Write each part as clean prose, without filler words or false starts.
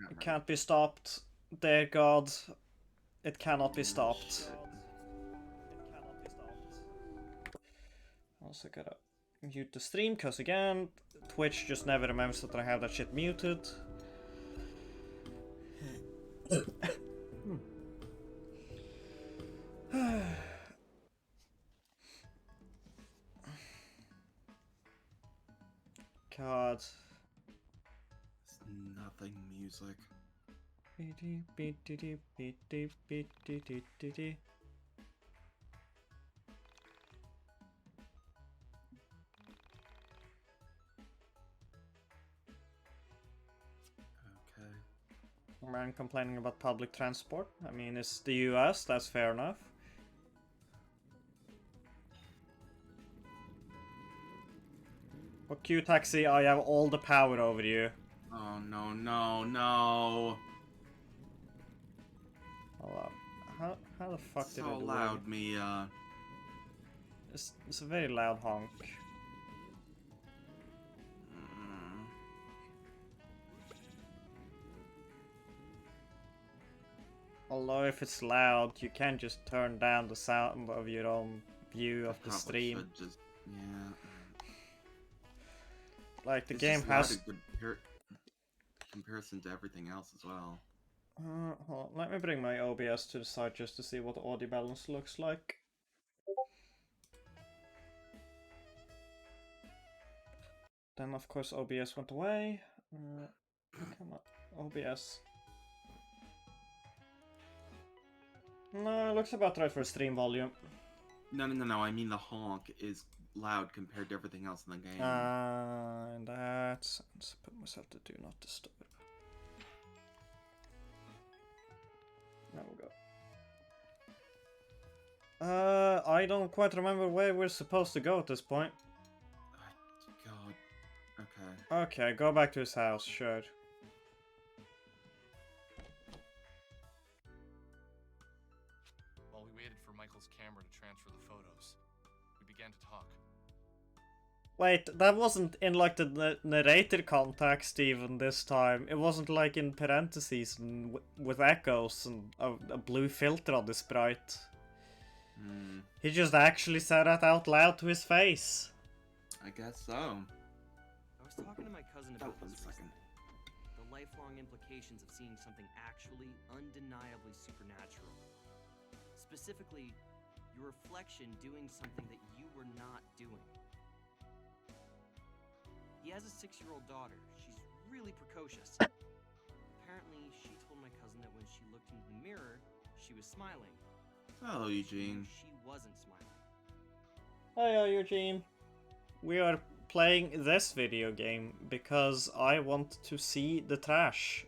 It can't be stopped. Dear God, it cannot be stopped. Shit. Also gotta mute the stream, cause again, Twitch just never remembers that I have that shit muted. God. It's nothing music. Okay. Man complaining about public transport. I mean, it's the US, that's fair enough. Well, Q-Taxi, I have all the power over you. Oh no, no, no. Hold up. How the fuck did I So do loud, it? Mia. It's a very loud honk. Although if it's loud, you can just turn down the sound of your own view of the Probably stream. should just, yeah. Like, the It's game just loud has... in comparison to everything else as well. Hold on. Let me bring my OBS to the side just to see what the audio balance looks like. Then, of course, OBS went away. Come on, OBS. No, it looks about right for stream volume. No. I mean the honk is loud compared to everything else in the game. And that's... Let's put myself to do not disturb. There we go. I don't quite remember where we're supposed to go at this point. God. Okay. Okay, go back to his house, sure. While we waited for Michael's camera to transfer the photos, we began to talk. Wait, that wasn't in like the narrator context even this time. It wasn't like in parentheses and with echoes and a blue filter on the sprite. He just actually said that out loud to his face. I guess so. I was talking to my cousin about One this second. recently. The lifelong implications of seeing something actually undeniably supernatural. Specifically, your reflection doing something that you were not doing. He has a 6-year-old daughter. She's really precocious. Apparently, she told my cousin that when she looked into the mirror, she was smiling. Hello, Eugene. She wasn't smiling. Hey, Eugene. We are playing this video game because I want to see the trash.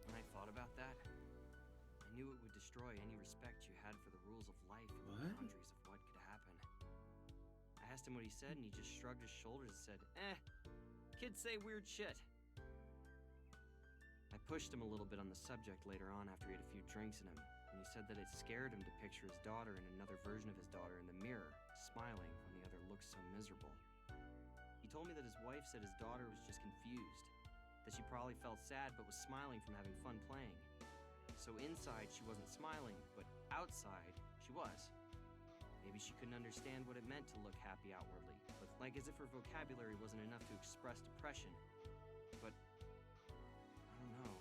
When I thought about that, I knew it would destroy any respect you had for the rules of life and the What? boundaries of what could happen. I asked him what he said, and he just shrugged his shoulders and said, kids say weird shit. I pushed him a little bit on the subject later on after he had a few drinks in him, and he said that it scared him to picture his daughter and another version of his daughter in the mirror, smiling when the other looked so miserable. He told me that his wife said his daughter was just confused, that she probably felt sad but was smiling from having fun playing. So inside she wasn't smiling, but outside she was. Maybe she couldn't understand what it meant to look happy outwardly, but like as if her vocabulary wasn't enough to express depression. But I don't know.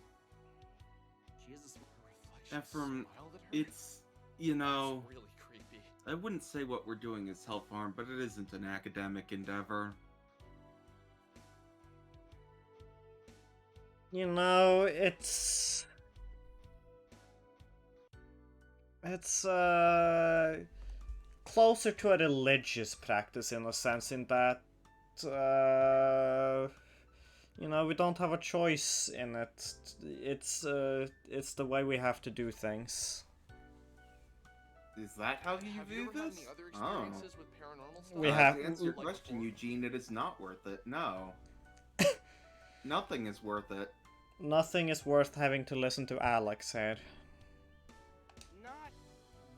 She is a Reflection Ephraim, smiled at her? it's, you know, It's really creepy. I wouldn't say what we're doing is self-harm, but it isn't an academic endeavor. You know, it's closer to a religious practice in a sense, in that you know, we don't have a choice in it. It's the way we have to do things. Is that how you Have view you ever had this? any other Oh. experiences with paranormal stuff? We have- To answer your Like question, before? Eugene, it is not worth it. No. Nothing is worth it. Nothing is worth having to listen to Alex here. Not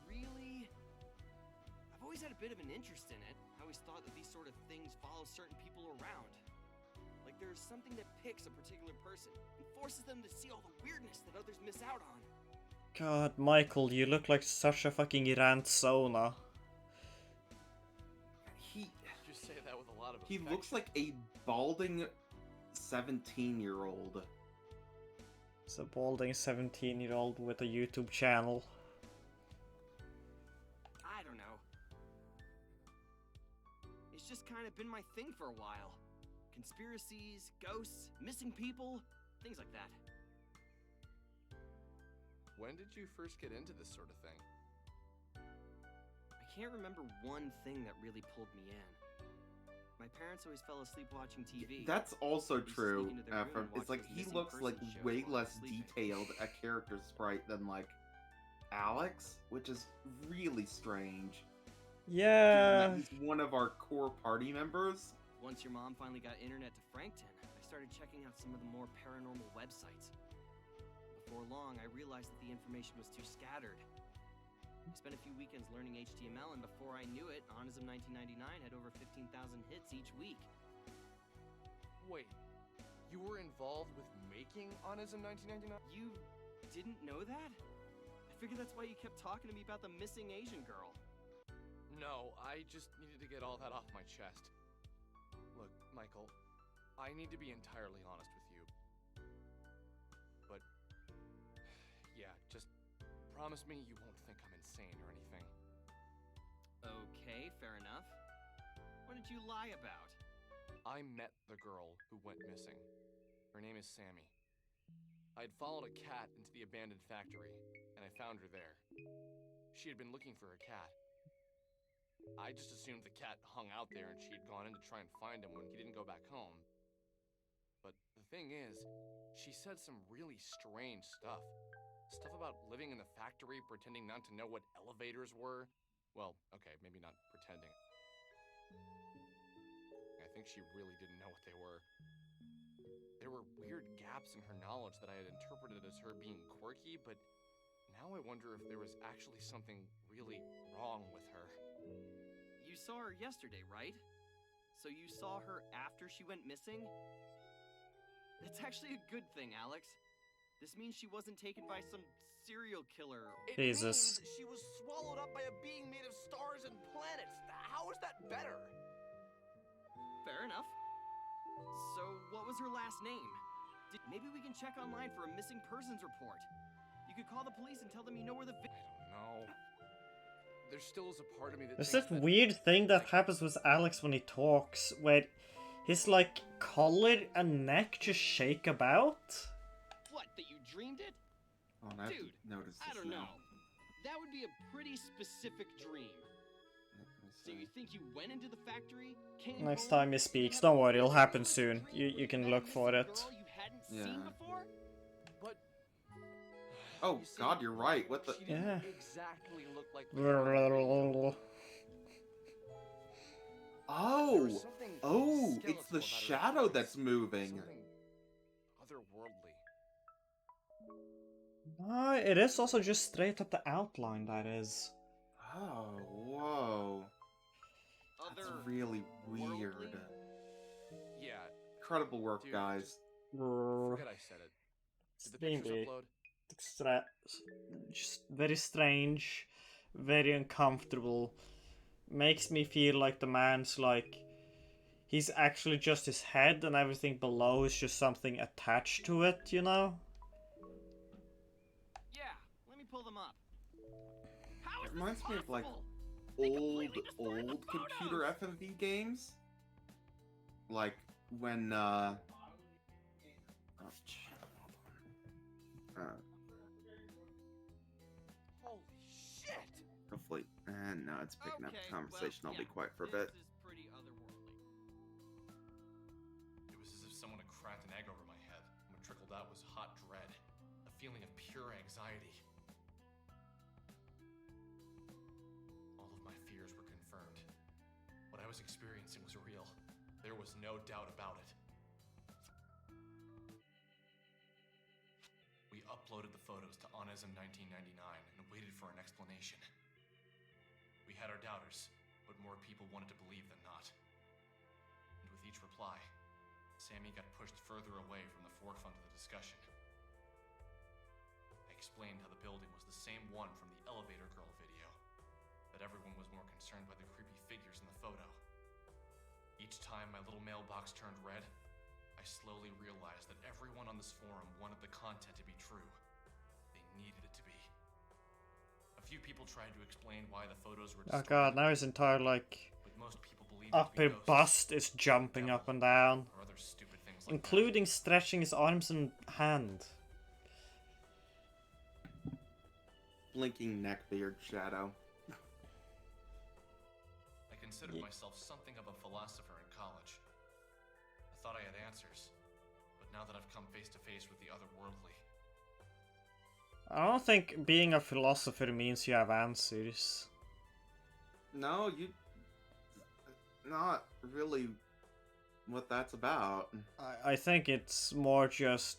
really. I've always had a bit of an interest in it. I always thought that these sort of things follow certain people around. Like there's something that picks a particular person and forces them to see all the weirdness that others miss out on. God, Michael, you look like such a fucking rantzona. He You say that with a lot of he affection. looks like a balding 17-year-old. It's a balding 17-year-old with a YouTube channel. I don't know. It's just kind of been my thing for a while. Conspiracies, ghosts, missing people, things like that. When did you first get into this sort of thing? I can't remember one thing that really pulled me in. My parents always fell asleep watching TV. That's also used to true. sneak into their room and It's watch like those he missing looks like persons shows way while less sleeping. detailed a character sprite than like Alex, which is really strange. Given Yeah. that he's one of our core party members. Once your mom finally got internet to Frankton, I started checking out some of the more paranormal websites. Before long, I realized that the information was too scattered. I spent a few weekends learning HTML, and before I knew it, Onism 1999 had over 15,000 hits each week. Wait, you were involved with making Onism 1999? You didn't know that? I figured that's why you kept talking to me about the missing Asian girl. No, I just needed to get all that off my chest. Look, Michael, I need to be entirely honest with you. But, yeah, just promise me you won't think I'm insane or anything. Okay, fair enough. What did you lie about? I met the girl who went missing. Her name is Sammy. I had followed a cat into the abandoned factory, and I found her there. She had been looking for her cat. I just assumed the cat hung out there and she had gone in to try and find him when he didn't go back home. But the thing is, she said some really strange stuff. Stuff about living in the factory, pretending not to know what elevators were. Well, okay, maybe not pretending. I think she really didn't know what they were. There were weird gaps in her knowledge that I had interpreted as her being quirky, but now I wonder if there was actually something really wrong with her. You saw her yesterday, right? So you saw her after she went missing? That's actually a good thing, Alex. This means she wasn't taken by some serial killer. It Jesus. means she was swallowed up by a being made of stars and planets. How is that better? Fair enough. So, what was her last name? Maybe we can check online for a missing persons report. You could call the police and tell them you know where the I don't know. There still is a part of me that There's thinks that weird thing that happens with Alex when he talks, where his like collar and neck just shake about. What, that you dreamed it? Oh, I have Dude, to notice this I don't now. know. That would be a pretty specific dream. Let me So you see. think you went into the factory, came Next home, time he and speaks, had don't a worry, it'll really happen lucid soon. dream You can with look that for missing it. girl you hadn't Yeah. seen before? But Oh, you see, God, you're right. What the? She didn't Yeah. exactly look like the girl in the video. There Oh, was something oh, skeletal it's the about her shadow face, that's moving. something otherworldly. No, it is also just straight up the outline, that is. Oh, whoa. That's really weird. Otherworldly? Yeah, Incredible work, Dude, guys. forget I said it. Did the pictures Maybe. upload? Just very strange, very uncomfortable. Makes me feel like the man's like he's actually just his head and everything below is just something attached to it, you know? Yeah, let me pull them up. How It is reminds this me of, like, possible? They Old completely destroyed the computer photos! FMV games. Like when oh, shit, hold on. Holy shit! Hopefully, and no, it's picking up Okay, the conversation. well, I'll be yeah, quiet for a this bit. is pretty otherworldly. It was as if someone had cracked an egg over my head. What trickled out was hot dread, a feeling of pure anxiety. All of my fears were confirmed. What I was experiencing was real. There was no doubt about it. We uploaded the photos to Onism 1999 and waited for an explanation. We had our doubters, but more people wanted to believe than not. And with each reply, Sammy got pushed further away from the forefront of the discussion. I explained how the building was the same one from the elevator girl video, that everyone was more concerned by the creepy figures in the photo. Each time my little mailbox turned red, I slowly realized that everyone on this forum wanted the content to be true. They needed it to be. A few people tried to explain why the photos were Oh distorted, god, now his entire, like, but most people believed it to be upper ghosts, bust is jumping up and down, or other stupid things like including stretching his arms and hand. Blinking neckbeard shadow. I considered myself something of a philosopher in college. I thought I had answers, but now that I've come face to face with the otherworldly, I don't think being a philosopher means you have answers. No, you... Not really what that's about. I think it's more just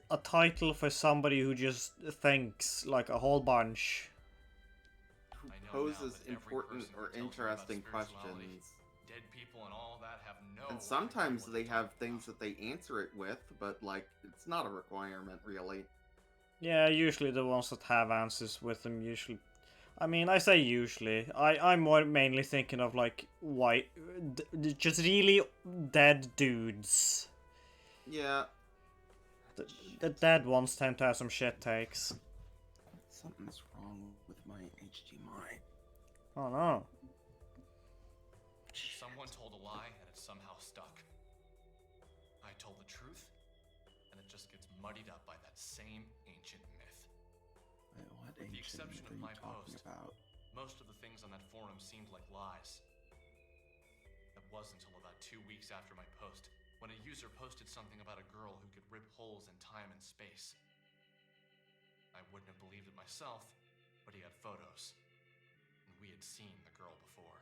a title for somebody who just thinks like a whole bunch. Who I know now poses that every important person who or tells me about interesting spirituality, questions. dead people and all that have no And idea sometimes what they they're have talking things about. that they answer it with, but like, it's not a requirement, really. Yeah, usually the ones that have answers with them usually. I mean, I say usually. I'm more mainly thinking of like white, just really dead dudes. Yeah. The dead ones tend to have some shit takes. Something's wrong with my HDMI. Oh no. Someone told a lie and it somehow stuck. I told the truth, and it just gets muddied up by that same ancient myth. Wait, what With the ancient exception myth of are my you talking post, about? most of the things on that forum seemed like lies. It was until about 2 weeks after my post, when a user posted something about a girl who could rip holes in time and space. I wouldn't have believed it myself, but he had photos, and we had seen the girl before.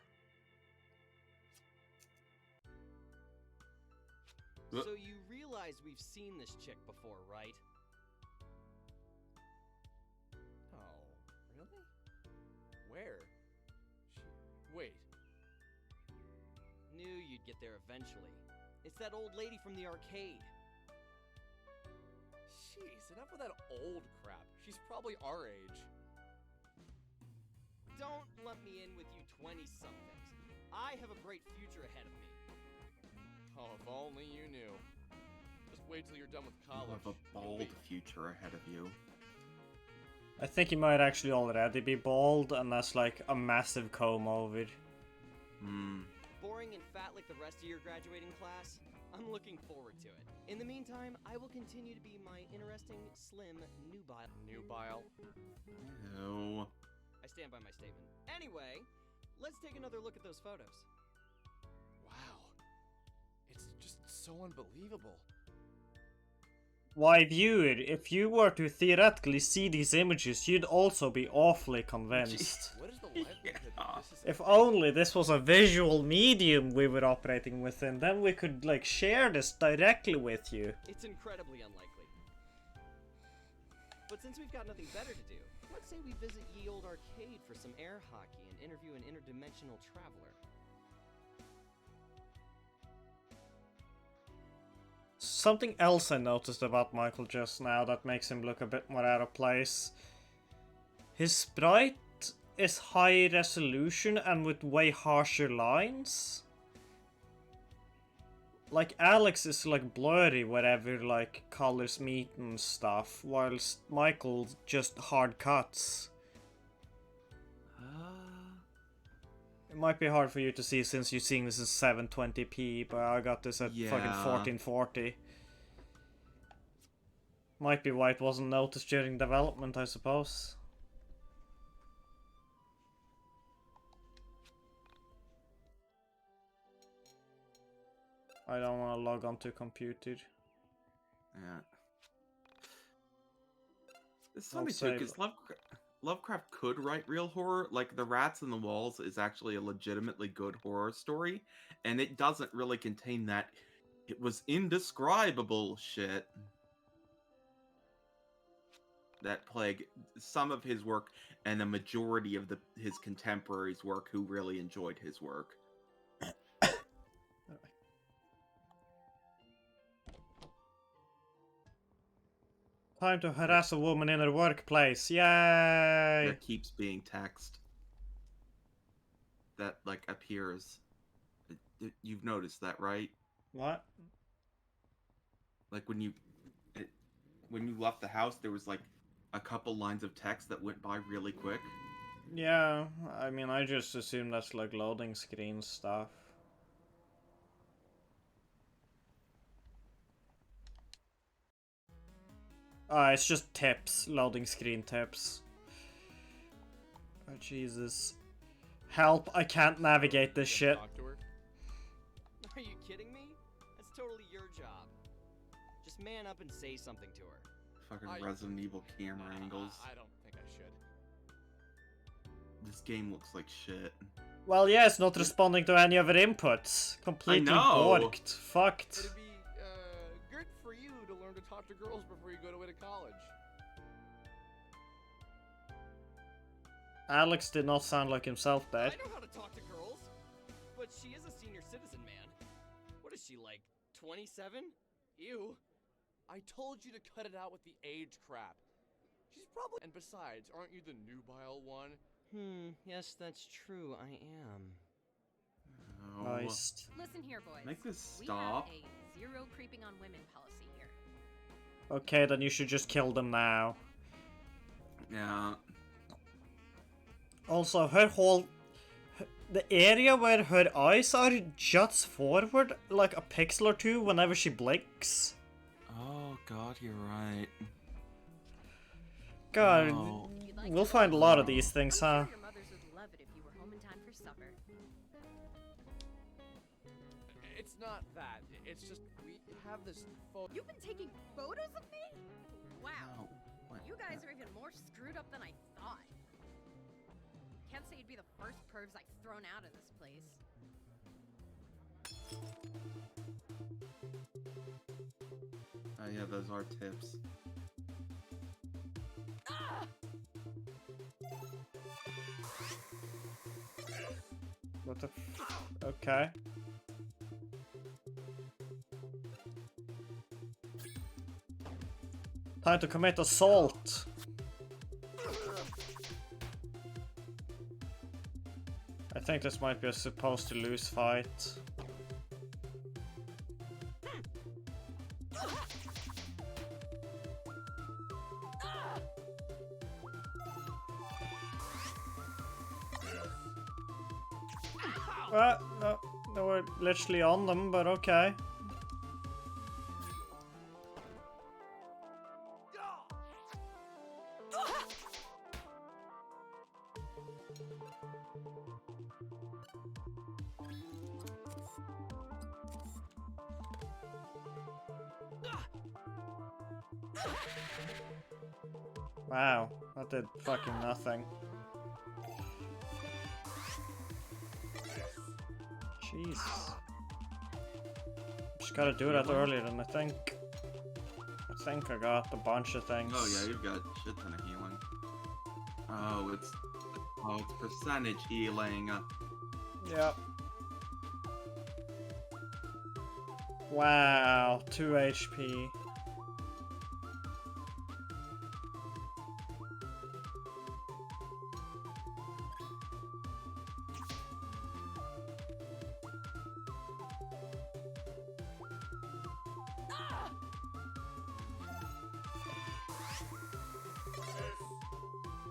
So you realize we've seen this chick before, right? Oh, really? Where? Wait. Knew you'd get there eventually. It's that old lady from the arcade. Jeez, enough of that old crap. She's probably our age. Don't lump me in with you 20-somethings. I have a bright future ahead of me. Oh, if only you knew. Just wait till you're done with You college. have a bold future ahead of you. I think he might actually already be bald, and that's like a massive comb over. Boring and fat like the rest of your graduating class? I'm looking forward to it. In the meantime, I will continue to be my interesting, slim, nubile. Nubile? Ew. I stand by my statement. Anyway, let's take another look at those photos. Wow. It's just so unbelievable. Why, viewer, if you were to theoretically see these images, you'd also be awfully convinced. What is the likelihood that this is If only this was a visual medium we were operating within, then we could, like, share this directly with you. It's incredibly unlikely. But since we've got nothing better to do, let's say we visit ye old arcade for some air hockey and interview an interdimensional traveler. Something else I noticed about Michael just now that makes him look a bit more out of place. His sprite is high resolution and with way harsher lines. Like, Alex is like blurry wherever like colors meet and stuff, whilst Michael just hard cuts. It might be hard for you to see since you're seeing this in 720p, but I got this at fucking Yeah. 1440. Might be why it wasn't noticed during development, I suppose. I don't want to log on to computer. Yeah. It's I'll funny too, save because it. Lovecraft could write real horror. Like, The Rats in the Walls is actually a legitimately good horror story, and it doesn't really contain that it was indescribable shit that plague some of his work and a majority of his contemporaries' work who really enjoyed his work. Time to harass a woman in her workplace. Yay! That keeps being text. That, like, appears. You've noticed that, right? What? Like, when you left the house, there was, like, a couple lines of text that went by really quick. Yeah, I mean, I just assume that's like loading screen stuff. It's just tips, loading screen tips. Oh, Jesus. Help, I can't navigate this shit. Talk to her? Are you kidding me? That's totally your job. Just man up and say something to her. Fucking Resident Evil camera angles. I don't think I should. This game looks like shit. Well, yeah, it's not responding to any of her inputs. Completely know. borked. Fucked. It'd be good for you to learn to talk to girls before you go away to college. Alex did not sound like himself there. I know how to talk to girls, but she is a senior citizen, man. What is she, like, 27? Ew. I told you to cut it out with the age crap. She's probably... And besides, aren't you the nubile one? Yes, that's true, I am. Oh. Nice. Listen here, boys. Make this We stop. have a zero creeping on women policy here. Okay, then you should just kill them now. Yeah. Also, her whole... The area where her eyes are juts forward like a pixel or two whenever she blinks. Oh god, you're right. God, Oh. You'd like we'll to- find a lot of these things, huh? I'm sure your mothers would love it if you were home in time for supper. It's not that. It's just we have this photo. You've been taking photos of me? Wow. Oh, what? You guys are even more screwed up than I thought. Can't say you'd be the first pervs I've thrown out of this place. Oh yeah, those are tips. Ah! What the okay. Time to commit assault. I think this might be a supposed to lose fight. No, no, we're literally on them, but okay. Wow, that did fucking nothing. Jeez. Just gotta do that earlier than I think. I think I got a bunch of things. Oh yeah, you've got a shit ton of healing. Oh, it's percentage healing. Yep. Wow, 2 HP.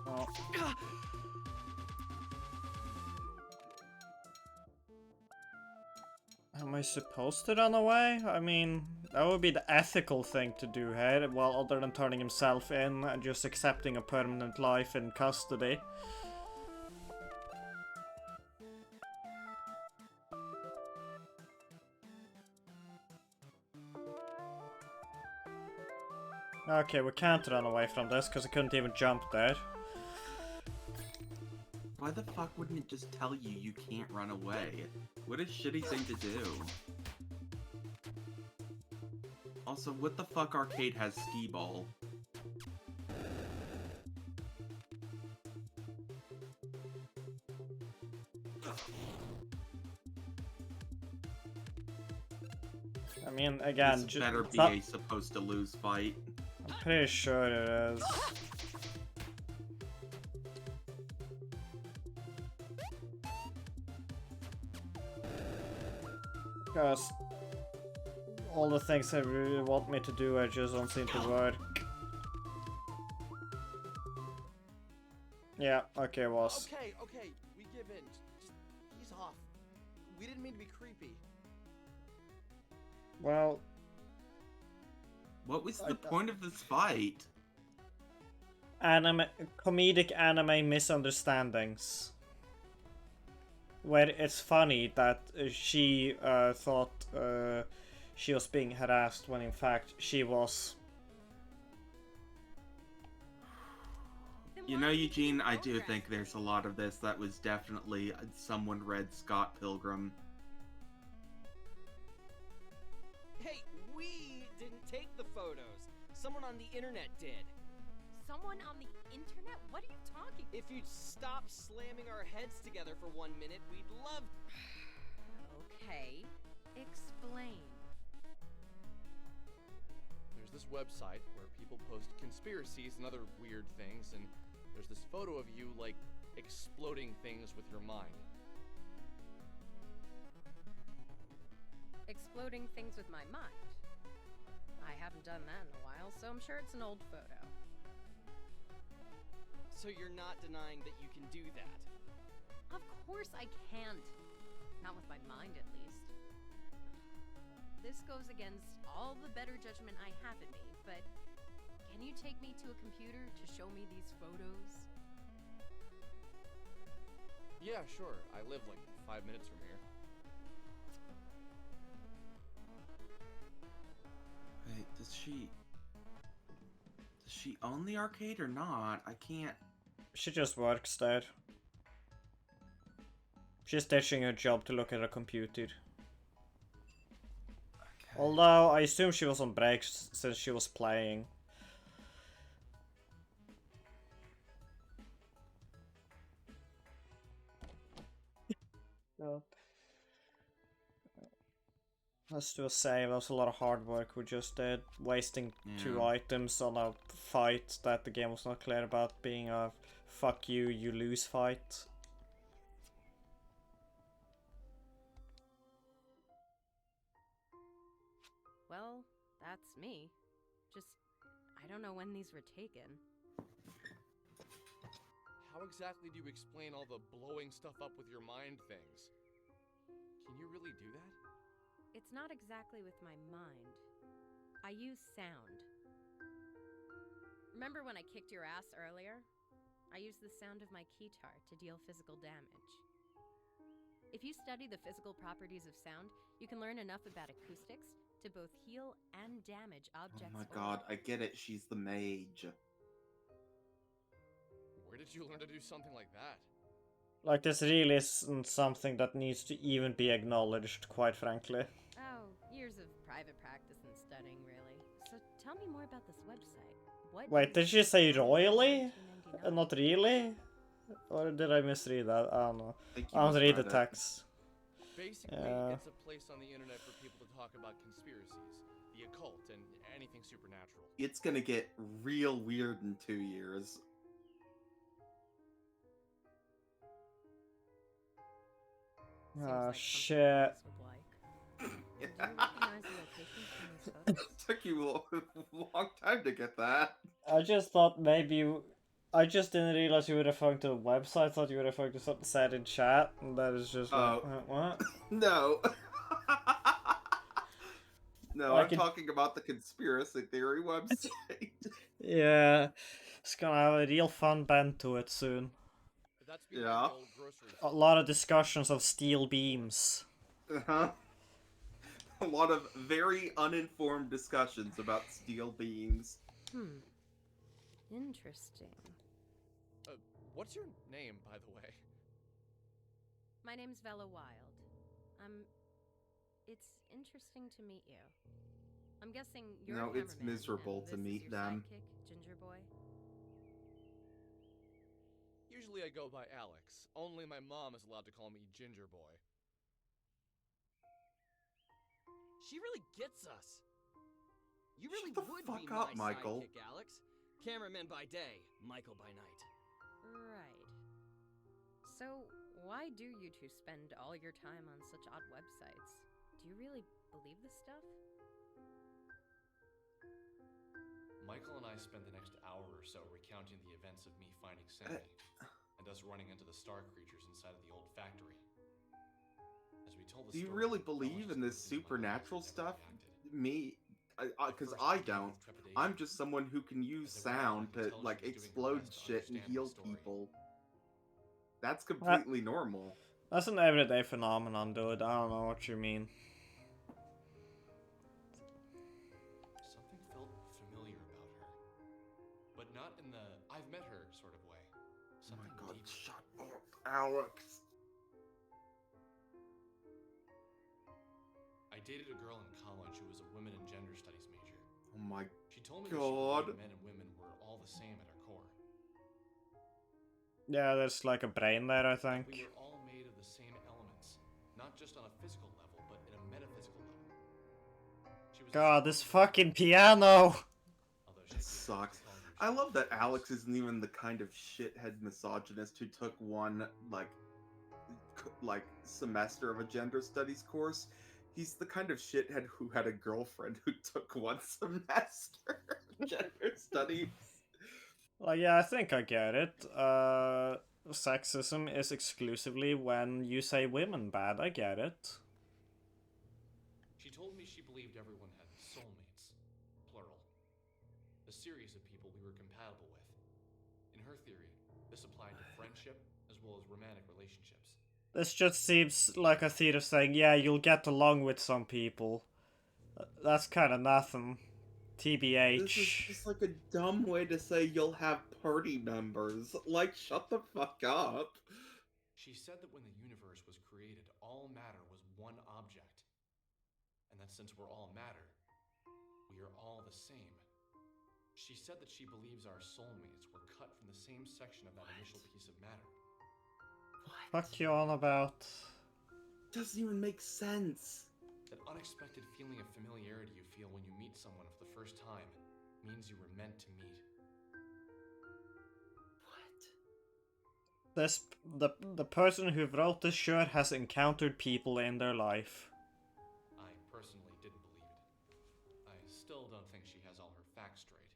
Oh. Am I supposed to run away? I mean, that would be the ethical thing to do here, well, other than turning himself in and just accepting a permanent life in custody. Okay, we can't run away from this because I couldn't even jump there. Why the fuck wouldn't it just tell you you can't run away? What a shitty thing to do. Also, what the fuck arcade has skee ball? I mean, again, This better be not- a supposed to lose fight. I'm pretty sure it is. Because all the things they really want me to do, I just don't seem to work. Yeah, okay, was. Okay, we give in. Just ease off. We didn't mean to be creepy. Well, What was the point of this fight? comedic anime misunderstandings. Where it's funny that she thought she was being harassed when in fact she was. You know, Eugene, I do think there's a lot of this that was definitely someone read Scott Pilgrim. Hey, we didn't take the photos. Someone on the internet did. Someone on the internet? What are you talking? If you'd stop slamming our heads together for 1 minute, we'd love. Okay, explain. There's this website where people post conspiracies and other weird things, and there's this photo of you, like, exploding things with your mind. Exploding things with my mind. I haven't done that in a while, so I'm sure it's an old photo. So you're not denying that you can do that? Of course I can't. Not with my mind, at least. This goes against all the better judgment I have in me, but can you take me to a computer to show me these photos? Yeah, sure. I live like 5 minutes from here. Wait, does she own the arcade or not? I can't. She just works there. She's ditching her job to look at a computer. Okay. Although, I assume she was on break since she was playing. No. Let's do a save. That was a lot of hard work we just did. Wasting 2 items on a fight that the game was not clear about being a fuck you, you lose fight. Well, that's me. Just, I don't know when these were taken. How exactly do you explain all the blowing stuff up with your mind things? Can you really do that? It's not exactly with my mind. I use sound. Remember when I kicked your ass earlier? I used the sound of my keytar to deal physical damage. If you study the physical properties of sound, you can learn enough about acoustics to both heal and damage objects. Oh my god, I get it. She's the mage. Where did you learn to do something like that? Like, this really isn't something that needs to even be acknowledged, quite frankly. Oh, years of private practice and studying, really. So tell me more about this website. What Wait, did is she say royally? 1999? Not really? Or did I misread that? I don't know. I think you I don't read the misread it. text. Basically, Yeah. it's a place on the internet for people to talk about conspiracies, the occult, and anything supernatural. It's gonna get real weird in 2 years. Seems Ah, like something shit. Alex would like. Do you recognize the locations from these photos? It took you a long time to get that. I just thought maybe I just didn't realize you were referring to the website. I thought you were referring to something said in chat, and that is just like, Oh. what? No. No, I I'm can- talking about the conspiracy theory website. Yeah, it's gonna have a real fun bend to it soon. That's behind Yeah. the old grocery A store. lot of discussions of steel beams. Uh-huh. A lot of very uninformed discussions about steel beams. Interesting. What's your name, by the way? My name's Vela Wild. It's interesting to meet you. I'm guessing you're No, a it's cameraman, miserable and to this is meet your them. Sidekick, Ginger Boy. Usually I go by Alex. Only my mom is allowed to call me Ginger Boy. She really gets us. You really Shut the would fuck be up, my Michael. sidekick, Alex. Cameraman by day, Michael by night. Right. So, why do you two spend all your time on such odd websites? Do you really believe this stuff? Michael and I spent the next hour or so recounting the events of me finding Sammy and us running into the star creatures inside of the old factory. As we told the Do you story, really Bella believe just in this looked into my eyes supernatural and never stuff? reacted. Me, At because first, I it came don't. with trepidation. I'm just someone who can use As I went on, I sound could to, tell like, she was doing her explode best to shit and understand my heal story. people. That's That, completely normal. that's an everyday phenomenon, dude. I don't know what you mean. Something felt familiar about her, but not in the I've met her sort of way. Oh my Something god, deeper. shut up, Alex. I dated a girl in college who was a women and gender studies major. Oh my She told me that she god. believed men and women were all the same at our core. Yeah, there's like a brain there, I That think. we were all made of the same elements, not just on a physical level, but in a metaphysical level. She was a God, this strong fucking piano! although That she sucks. told you I she love that was Alex fierce. isn't even the kind of shithead misogynist who took one, like semester of a gender studies course. He's the kind of shithead who had a girlfriend who took one semester of gender studies. Like, yeah, I think I get it. Sexism is exclusively when you say women bad, I get it. She told me she believed everyone had soulmates, plural. A series of people we were compatible with. In her theory, this applied to friendship as well as romantic relationships. This just seems like a theater saying, yeah, you'll get along with some people. That's kind of nothing. This is TBH. just like a dumb way to say you'll have party members. Like, shut the fuck up. She said that when the universe was created, all matter was one object. And that since we're all matter, we are all the same. She said that she believes our soulmates were cut from the same section of that initial piece of matter. Fuck you on about. Doesn't even make sense. That unexpected feeling of familiarity you feel when you meet someone for the first time means you were meant to meet. The person who wrote this sure has encountered people in their life. I personally didn't believe it. I still don't think she has all her facts straight.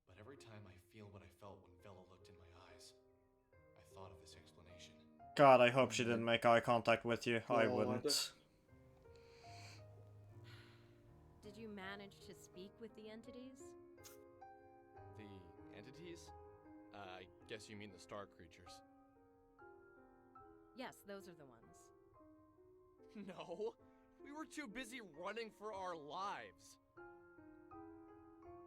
But every time I feel what I felt when Bella looked in my eyes, I thought of this explanation. God, I hope she didn't make eye contact with you. I God. wouldn't. Did you manage to speak with the entities? The entities? I guess you mean the star creatures. Yes, those are the ones. No, we were too busy running for our lives.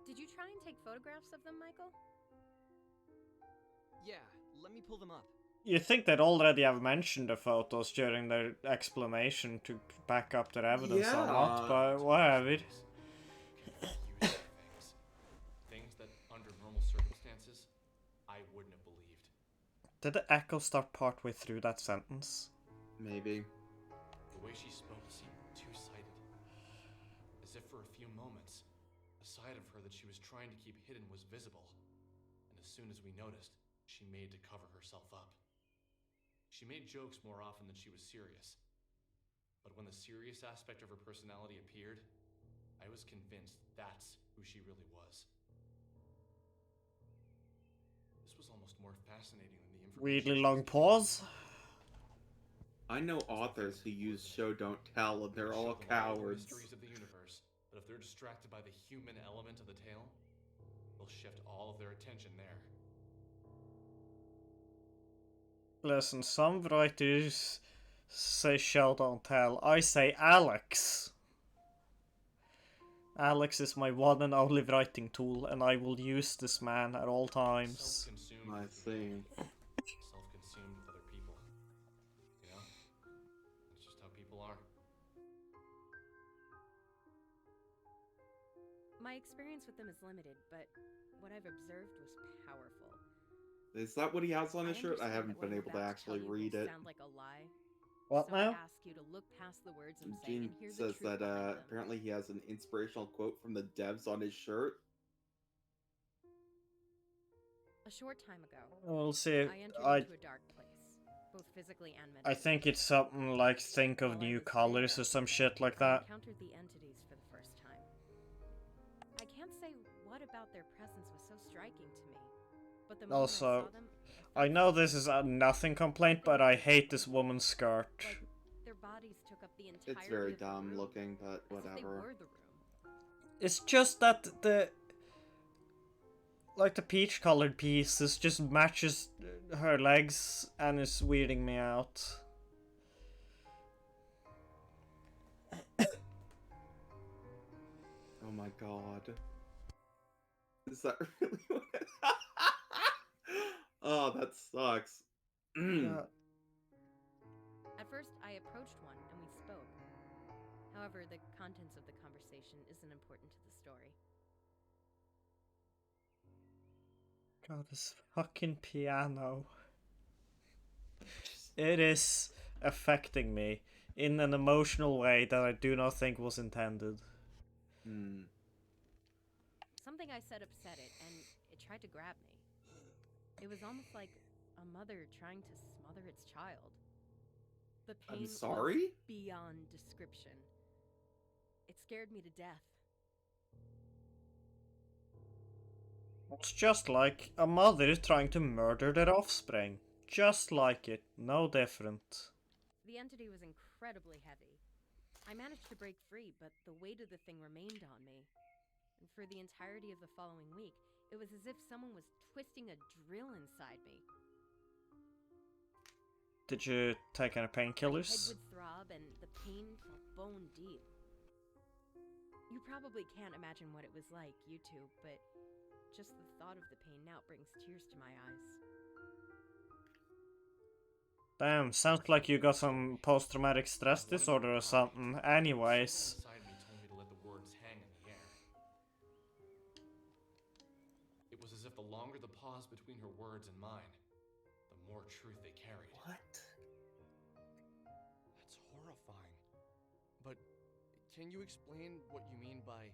Did you try and take photographs of them, Michael? Yeah, let me pull them up. You think they'd already have mentioned the photos during their explanation to back up their evidence or not, Yeah. but whatever. Confusing things. Things that, under normal circumstances, I wouldn't have believed. Did the echo start partway through that sentence? Maybe. The way she spoke seemed two-sided. As if for a few moments, a side of her that she was trying to keep hidden was visible. And as soon as we noticed, she made to cover herself up. She made jokes more often than she was serious. But when the serious aspect of her personality appeared, I was convinced that's who she really was. This was almost more fascinating than the information. Weirdly she long was pause. I know authors who use show don't tell and they're Show all them the cowards. mysteries of the universe, but if they're distracted by the human element of the tale, they'll shift all of their attention there. Listen, some writers say show don't tell. I say Alex. Alex is my one and only writing tool, and I will use this man at all times. Self-consumed. I with see. Self-consumed with other people. You know? It's just how people are. My experience with them is limited, but what I've observed was powerful. Is that what he has on his shirt? I understand haven't that what been I'm able to about actually tell you read will it. Sound like a lie, What so I now? ask you to look past the words I'm saying Gene and hear the says truth that behind them. apparently he has an inspirational quote from the devs on his shirt. A short time ago, We'll see. I entered I into a dark place, both physically and I mentally. think it's something like think of While I new was colors there, or some shit like I that. encountered the entities for the first time. I can't say what about their presence was so striking to me, but the moment I saw Also, them, I felt know this is a nothing complaint, They but were I just hate this woman's skirt. like their bodies took up the entirety It's very of the dumb room, looking, but as if they whatever. were the room. It's just that the peach colored pieces just matches her legs and is weirding me out. Oh my god. Is that really what it... Oh, that sucks. Yeah. At first, I approached one and we spoke. However, the contents of the conversation isn't important to the story. God, this fucking piano. It is affecting me in an emotional way that I do not think was intended. Something I said upset it, and it tried to grab me. It was almost like a mother trying to smother its child. The pain I'm sorry? was beyond description. It scared me to death. It's just like a mother trying to murder their offspring. Just like it, no different. The entity was incredibly heavy. I managed to break free, but the weight of the thing remained on me. And for the entirety of the following week, it was as if someone was twisting a drill inside me. Did you take any My head painkillers? would throb and the pain felt bone deep. You probably can't imagine what it was like, you two, but just the thought of the pain now brings tears to my eyes. Damn, sounds like you got some post-traumatic stress disorder or something. Anyways. Something inside me told me to let the words hang in the air. It was as if the longer the pause between her words and mine, the more truth they carried. What? That's horrifying. But can you explain what you mean by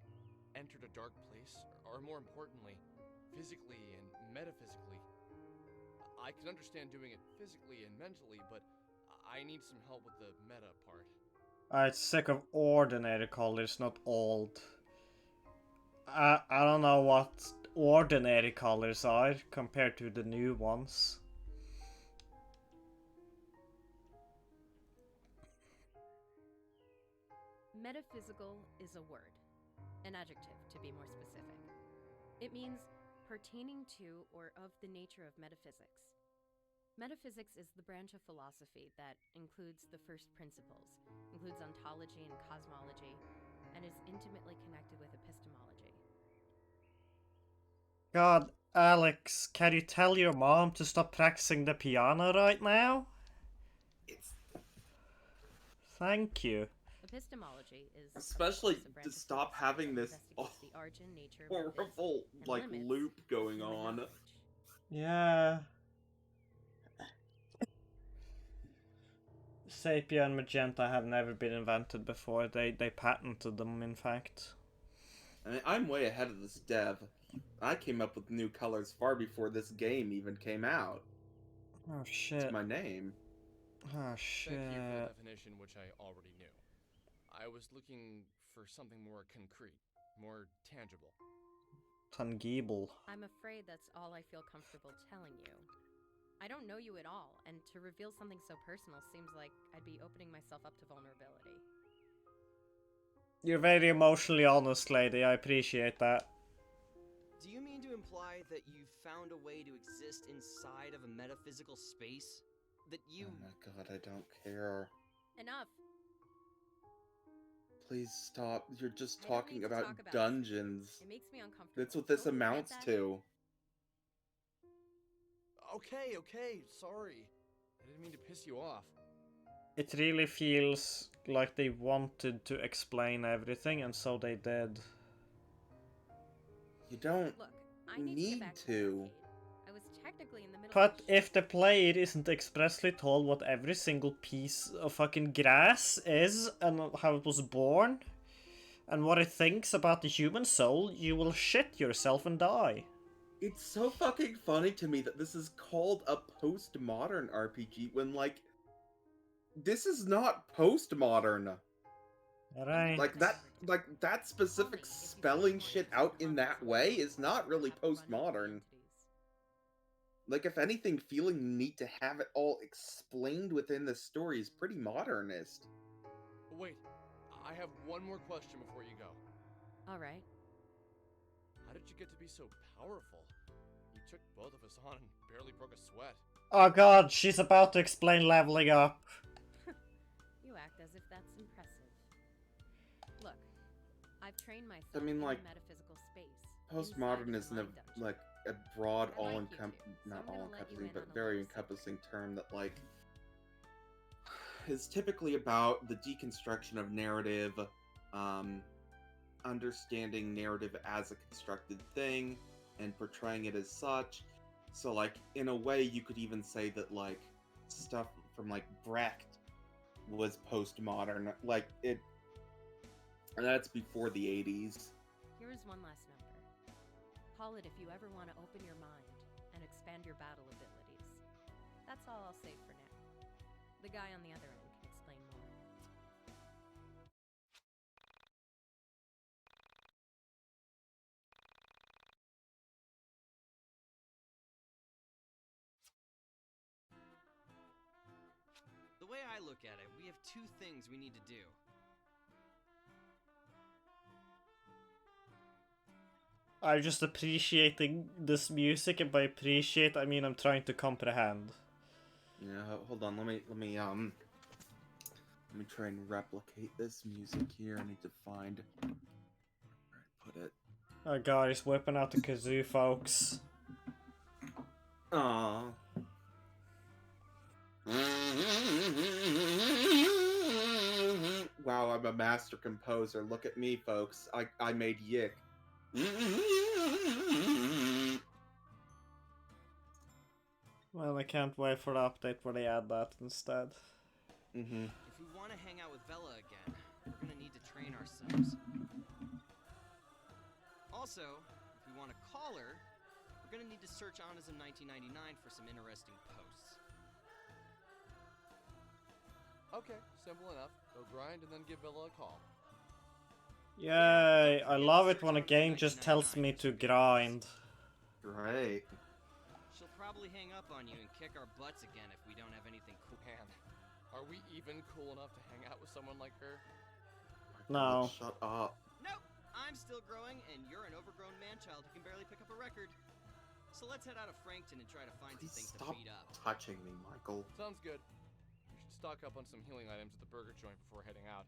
entered a dark place? Or more importantly, physically and metaphysically? I can understand doing it physically and mentally, but I need some help with the meta part. I'm sick of ordinary colors, not old. I don't know what ordinary colors are compared to the new ones. Metaphysical is a word, an adjective to be more specific. It means pertaining to or of the nature of metaphysics. Metaphysics is the branch of philosophy that includes the first principles, includes ontology and cosmology, and is intimately connected with epistemology. God, Alex, can you tell your mom to stop practicing the piano right now? It's Thank you. Epistemology is especially of course, a branch to of stop physics having that this investigates the origin, nature, horrible methods, and like limits loop of going human on. knowledge. Yeah. Sepia and magenta have never been invented before. They patented them, in fact. I mean, I'm way ahead of this dev. I came up with new colors far before this game even came out. Oh It's shit. my name. Oh shit. Thank you for the definition, which I already knew. I was looking for something more concrete, more tangible. Tangible. I'm afraid that's all I feel comfortable telling you. I don't know you at all, and to reveal something so personal seems like I'd be opening myself up to vulnerability. You're very emotionally honest, lady. I appreciate that. Do you mean to imply that you found a way to exist inside of a metaphysical space? That you... Oh my god, I don't care. Enough! Please stop. You're just I don't talking need to about talk about dungeons. It makes me uncomfortable. That's what this Don't you get amounts that? to. Okay, sorry. I didn't mean to piss you off. It really feels like they wanted to explain everything, and so they did. You don't Look, I need to get back to the to. arcade. I was technically in the middle But of a if the player isn't expressly told what every single piece of fucking grass is and how it was born and what it thinks about the human soul, you will shit yourself and die. It's so fucking funny to me that this is called a postmodern RPG when, like, this is not postmodern. Right. Like that specific spelling shit out in that way is not really postmodern. Like, if anything, feeling the need to have it all explained within the story is pretty modernist. Wait, I have one more question before you go. All right. How did you get to be so powerful? You took both of us on and barely broke a sweat. Oh god, she's about to explain leveling up. You act as if that's impressive. Look, I've trained myself I mean, like, in the metaphysical space. Postmodern inside isn't the a, mind dungeon. like, a broad, I like you two, so not I'm gonna let you all-encompassing, in but on a very little secret. encompassing term that, like, is typically about the deconstruction of narrative, understanding narrative as a constructed thing, and portraying it as such. So, like, in a way, you could even say that, like, stuff from, like, Brecht was postmodern. Like, it... That's before the 80s. Here's one last number. Call it if you ever want to open your mind and expand your battle abilities. That's all I'll say for now. The guy on the other end can explain more. The way I look at it, we have two things we need to do. I'm just appreciating this music, and by appreciate I mean I'm trying to comprehend. Yeah, hold on, let me try and replicate this music here. I need to find where I put it. Oh god, he's whipping out the kazoo, folks. Aww. Wow, I'm a master composer. Look at me, folks. I made Yick. Well, I can't wait for the update where they add that instead. Mm-hmm. If we want to hang out with Vela again, we're gonna need to train ourselves. Also, if we want to call her, we're gonna need to search Onism 1999 for some interesting posts. Okay, simple enough. Go grind and then give Villa a call. Yay, I love it when a game just tells me to grind. Right. She'll probably hang up on you and kick our butts again if we don't have anything cool. Man, are we even cool enough to hang out with someone like her? No. Shut up. Nope! I'm still growing, and you're an overgrown man-child who can barely pick up a record. So let's head out of Frankton and try to find some Please things to stop beat up. touching me, Michael. Sounds good. We should stock up on some healing items at the burger joint before heading out.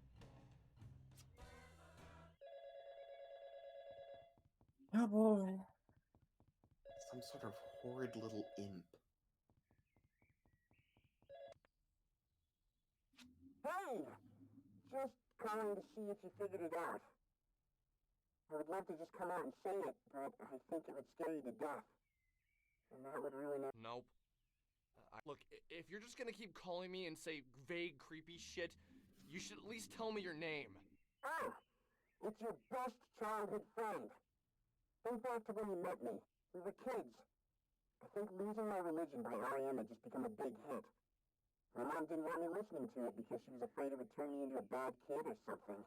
Oh boy. Some sort of horrid little imp. Hey! Just calling to see if you figured it out. I would love to just come out and say it, but I think it would scare you to death. And that would really not... Nope. Look, if you're just gonna keep calling me and say vague, creepy shit, you should at least tell me your name. Oh! It's your best childhood friend. Think back to when you met me. We were kids. I think Losing My Religion by R.E.M. had just become a big hit. My mom didn't want me listening to it because she was afraid it would turn me into a bad kid or something.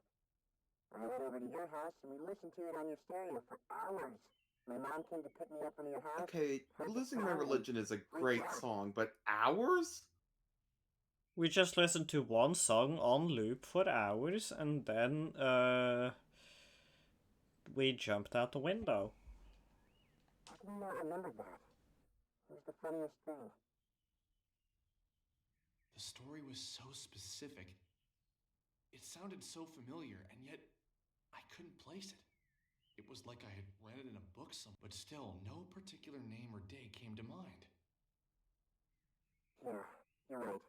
I went over to your house and we listened to it on your stereo for hours. My mom came to pick me up from your house. Okay, heard the Losing My song, and Religion is a great freaked out. song, but hours? We just listened to one song on loop for hours, and then, we jumped out the window. I do not remember that. It was the funniest thing. The story was so specific. It sounded so familiar, and yet I couldn't place it. It was like I had read it in a book somewhere, but still, no particular name or day came to mind. Yeah, you're right.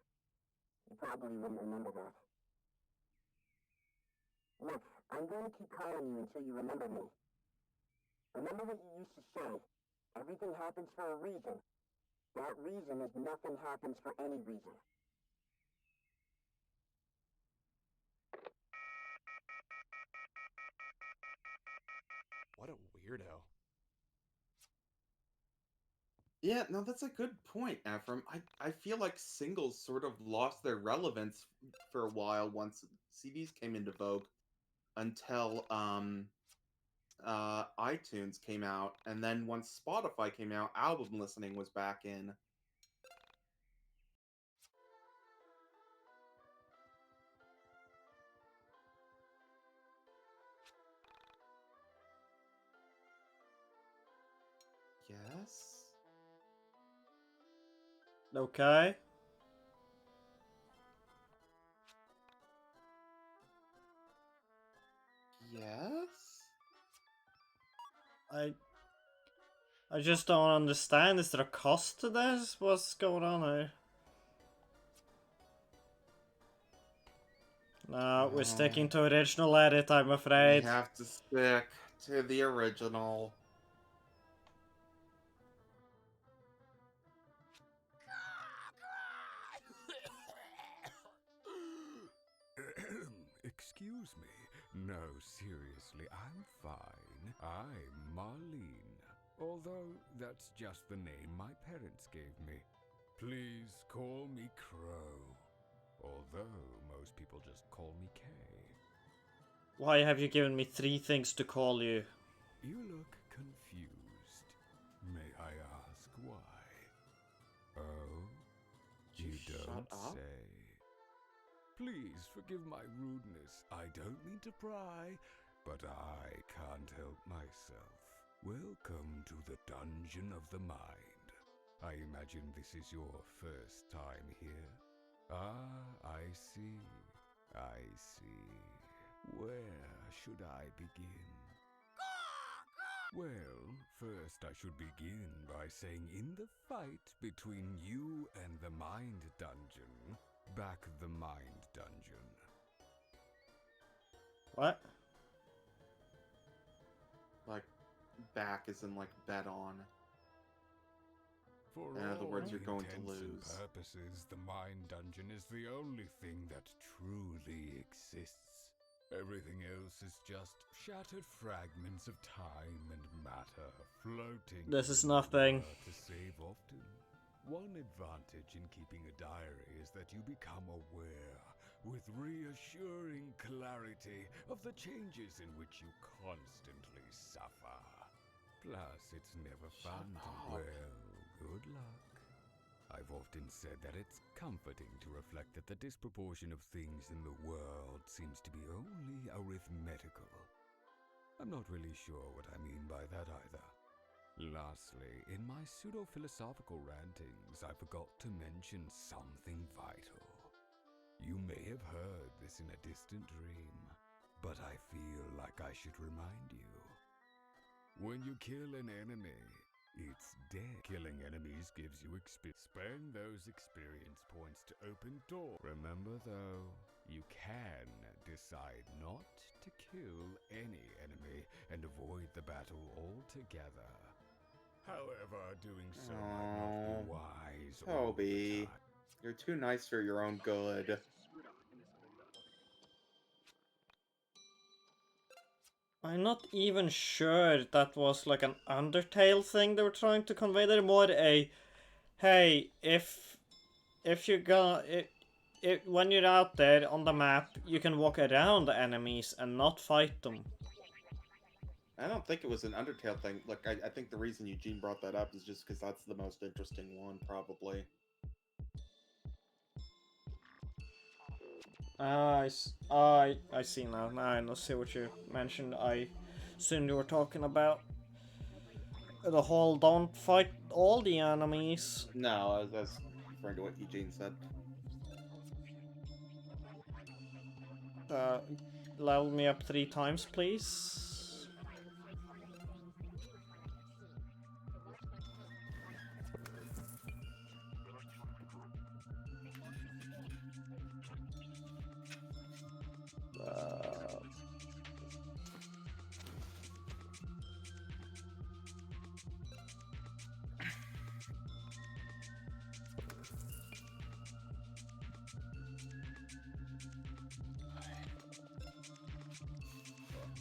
You probably wouldn't remember that. Look, I'm going to keep calling you until you remember me. Remember what you used to say. Everything happens for a reason. That reason is nothing happens for any reason. What a weirdo. Yeah, no, that's a good point, Ephraim. I feel like singles sort of lost their relevance for a while once CDs came into vogue until iTunes came out, and then once Spotify came out, album listening was back in. Yes. Okay. Yes. I just don't understand. Is there a cost to this? What's going on here? No, we're sticking to original edit, I'm We afraid. have to stick to the original. Excuse me. No, seriously, I'm fine. I'm Marlene. Although that's just the name my parents gave me. Please call me Crow. Although most people just call me Kay. Why have you given me 3 things to call you? You look confused. May I ask why? Oh? You Shut don't up. say. Please forgive my rudeness. I don't mean to pry, but I can't help myself. Welcome to the Dungeon of the Mind. I imagine this is your first time here. Ah, I see. I see. Where should I begin? Well, first I should begin by saying in the fight between you and the Mind Dungeon, back the Mind Dungeon. What? Like, back is in, like, bet on. For In other all words, you're going to intents and lose. purposes, the Mind Dungeon is the only thing that truly exists. Everything else is just shattered fragments of time and matter floating. This is in the nothing. water to save often. One advantage in keeping a diary is that you become aware with reassuring clarity of the changes in which you constantly suffer. Plus, it's never fun to, up. well, good luck. I've often said that it's comforting to reflect that the disproportion of things in the world seems to be only arithmetical. I'm not really sure what I mean by that either. Lastly, in my pseudo-philosophical rantings, I forgot to mention something vital. You may have heard this in a distant dream, but I feel like I should remind you. When you kill an enemy, it's dead. Killing enemies gives you experience. Spend those experience points to open doors. Remember though, you can decide not to kill any enemy and avoid the battle altogether. However, doing so might not be Aw. wise all the Toby, time. you're too nice for your own good. I'm not even sure that was like an Undertale thing they were trying to convey. They're more a, hey, if you're gonna, when you're out there on the map, you can walk around the enemies and not fight them. I don't think it was an Undertale thing. Look, I think the reason Eugene brought that up is just because that's the most interesting one, probably. I see now. Now I see what you mentioned. I assumed you were talking about the whole don't fight all the enemies. No, I was referring to what Eugene said. Level me up 3 times, please.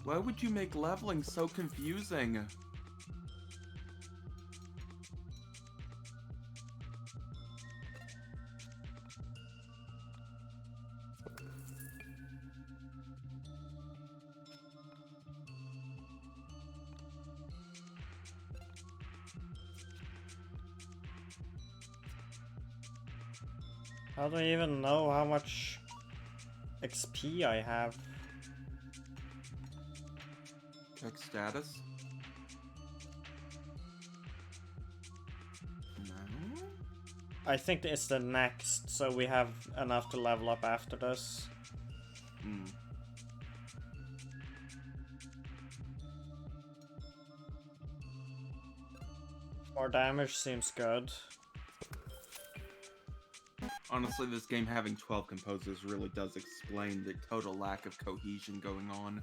Why would you make leveling so confusing? How do I even know how much XP I have? Check status. No? I think it's the next, so we have enough to level up after this. Hmm. More damage seems good. Honestly, this game having 12 composers really does explain the total lack of cohesion going on.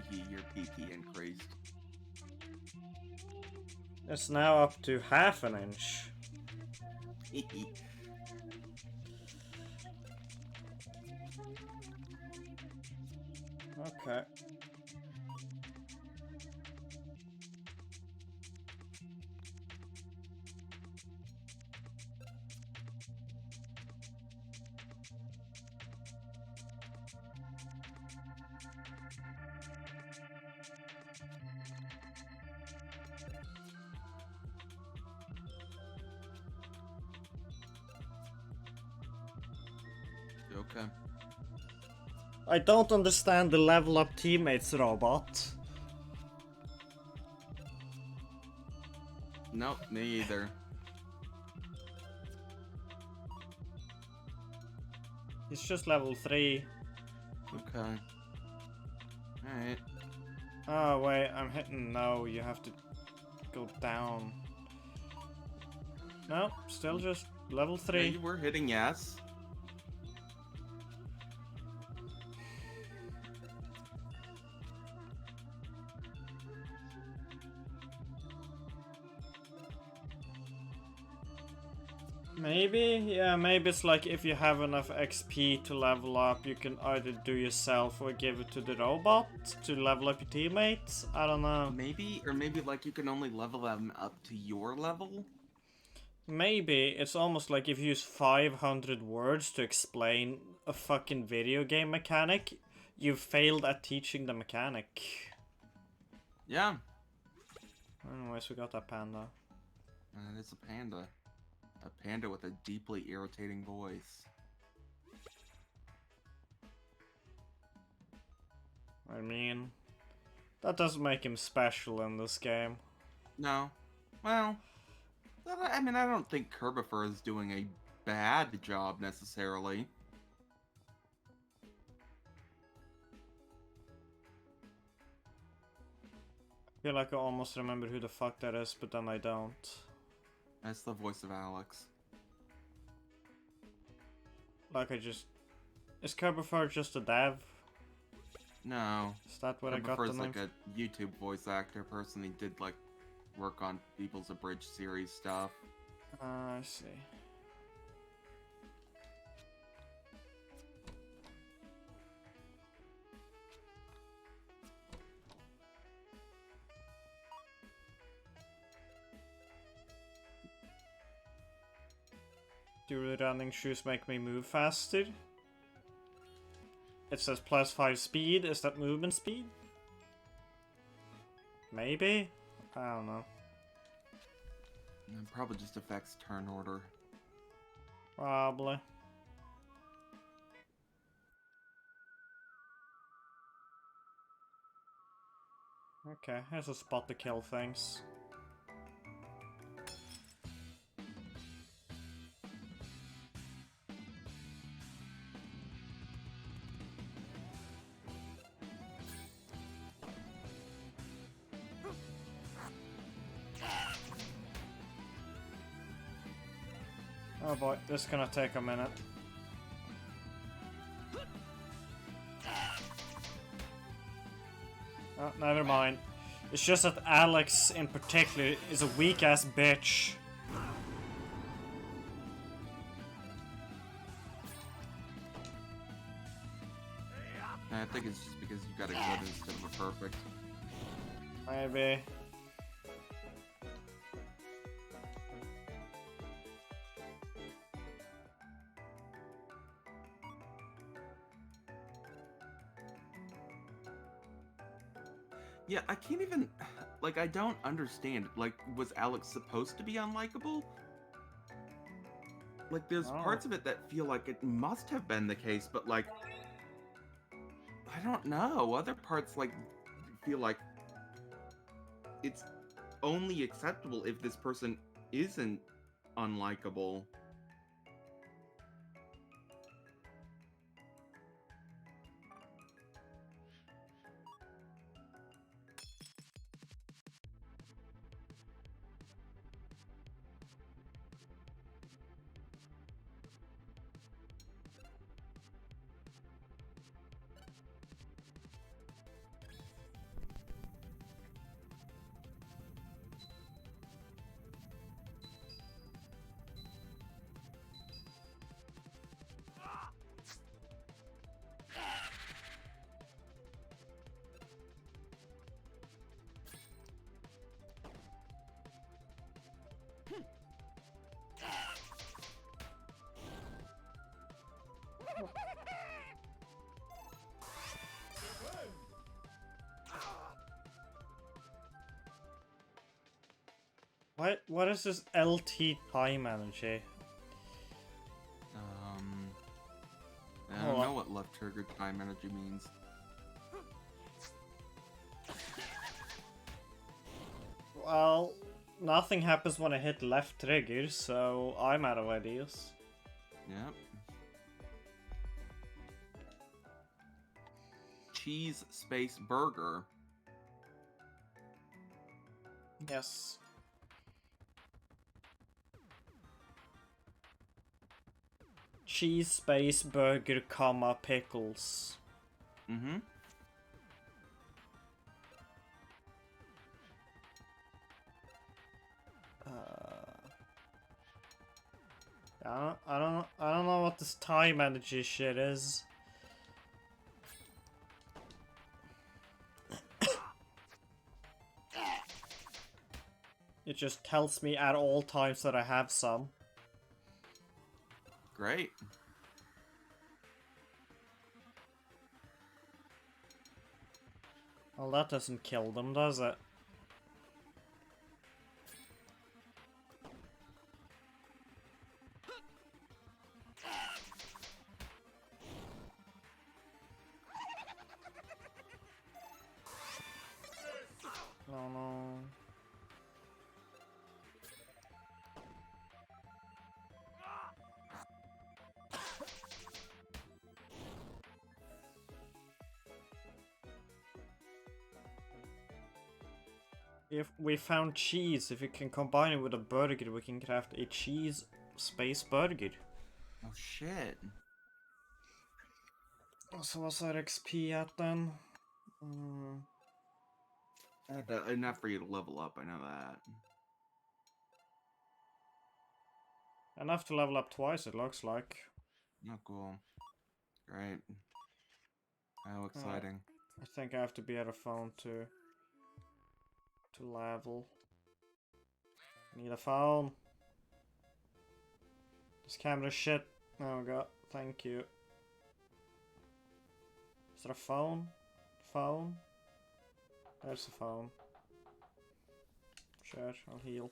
Hee your PP increased. It's now up to half an inch. Okay. Okay. I don't understand the level up teammates robot. Nope, me either. He's just level 3. Okay. Alright. Oh wait, I'm hitting no, you have to go down. No, still just level 3. Yeah, you were hitting yes. Maybe? Yeah, maybe it's like if you have enough XP to level up, you can either do yourself or give it to the robot to level up your teammates. I don't know. Maybe, or maybe like you can only level them up to your level? Maybe it's almost like if you use 500 words to explain a fucking video game mechanic, you've failed at teaching the mechanic. Yeah. Anyways, we got that panda. It's a panda. A panda with a deeply irritating voice. I mean, that doesn't make him special in this game. No. Well, I mean, I don't think Kerbifer is doing a bad job necessarily. I feel like I almost remember who the fuck that is, but then I don't. That's the voice of Alex. Like I just... Is Kerbifer just a dev? No. Is that what I got the Kerbifer's name? like a YouTube voice actor person. He did like work on People's Abridged series stuff. I see. Do the running shoes make me move faster? It says +5 speed. Is that movement speed? Maybe? I don't know. It probably just affects turn order. Probably. Okay, here's a spot to kill things. Oh boy, this is gonna take a minute. Oh, never mind. It's just that Alex in particular is a weak ass bitch. I think it's just because you got a good instead of a perfect. Maybe. Yeah, I can't even... Like, I don't understand. Like, was Alex supposed to be unlikable? Like, there's Oh. parts of it that feel like it must have been the case, but, like... I don't know. Other parts, like, feel like... It's only acceptable if this person isn't unlikable. What is this LT time energy? I don't know what left trigger time energy means. Well, nothing happens when I hit left trigger, so I'm out of ideas. Yep. Cheese space burger. Yes. Cheese space burger, comma pickles. Mm-hmm. I don't know what this time energy shit is. It just tells me at all times that I have some. Great. Well, that doesn't kill them, does it? Oh no. If we found cheese, if we can combine it with a burger, we can craft a cheese space burger. Oh shit. So what's our XP at then? Enough for you to level up, I know that. Enough to level up twice, it looks like. Oh, cool. Great. How exciting. I think I have to be at a phone to level. Need a phone. This camera shit. Oh god, thank you. Is there a phone? Phone? There's a phone. Sure, I'll heal.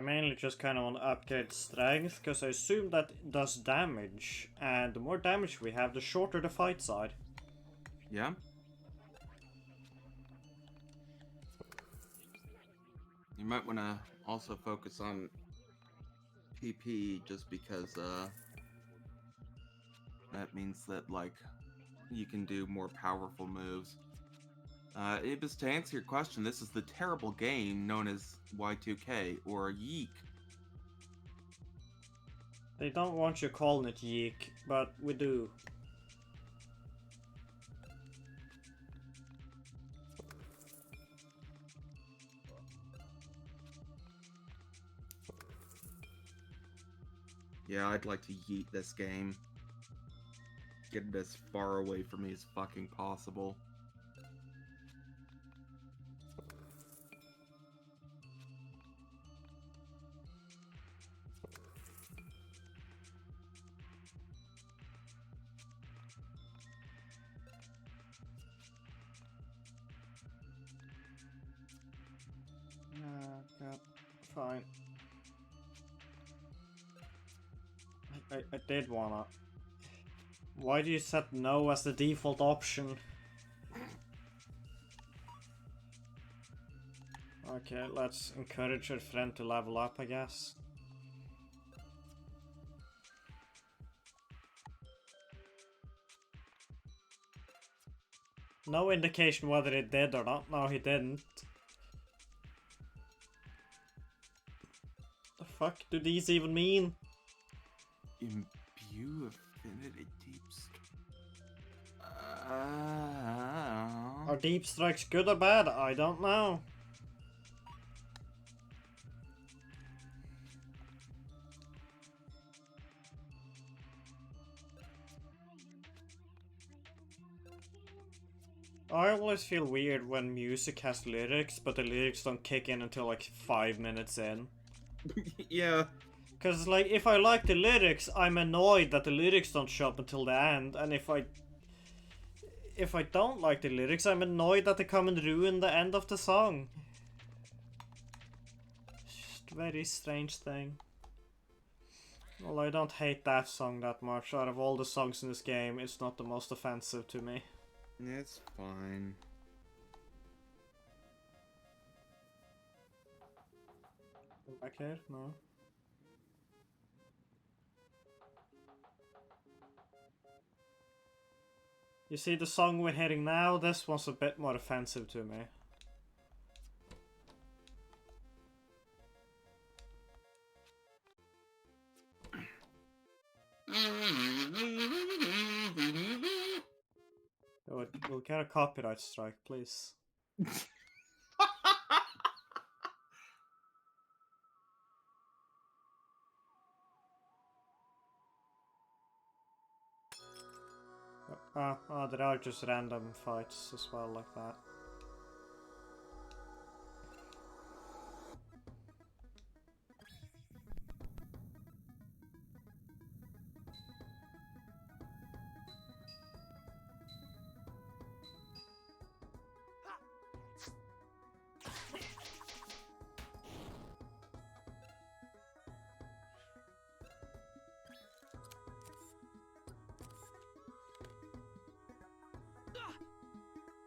mainly just kind of want to upgrade strength, because I assume that it does damage, and the more damage we have, the shorter the fight side. Yeah. You might want to also focus on PP just because that means that like you can do more powerful moves. Ibis, to answer your question, this is the terrible game known as Y2K or Yeek. They don't want you calling it Yeek, but we do. Yeah, I'd like to yeet this game. Get it as far away from me as fucking possible. God, fine. I did wanna. Why do you set no as the default option? Okay, let's encourage our friend to level up, I guess. No indication whether he did or not. No, he didn't. The fuck do these even mean? Imbue affinity deep Are deep strikes good or bad? I don't know. I always feel weird when music has lyrics, but the lyrics don't kick in until like 5 minutes in. Yeah. Cause like, if I like the lyrics, I'm annoyed that the lyrics don't show up until the end, and if I don't like the lyrics, I'm annoyed that they come and ruin the end of the song. It's just a very strange thing. Well, I don't hate that song that much. Out of all the songs in this game, it's not the most offensive to me. It's fine. Back here? No. You see the song we're hearing now? This one's a bit more offensive to me. We'll get a copyright strike, please. Oh, there are just random fights as well, like that.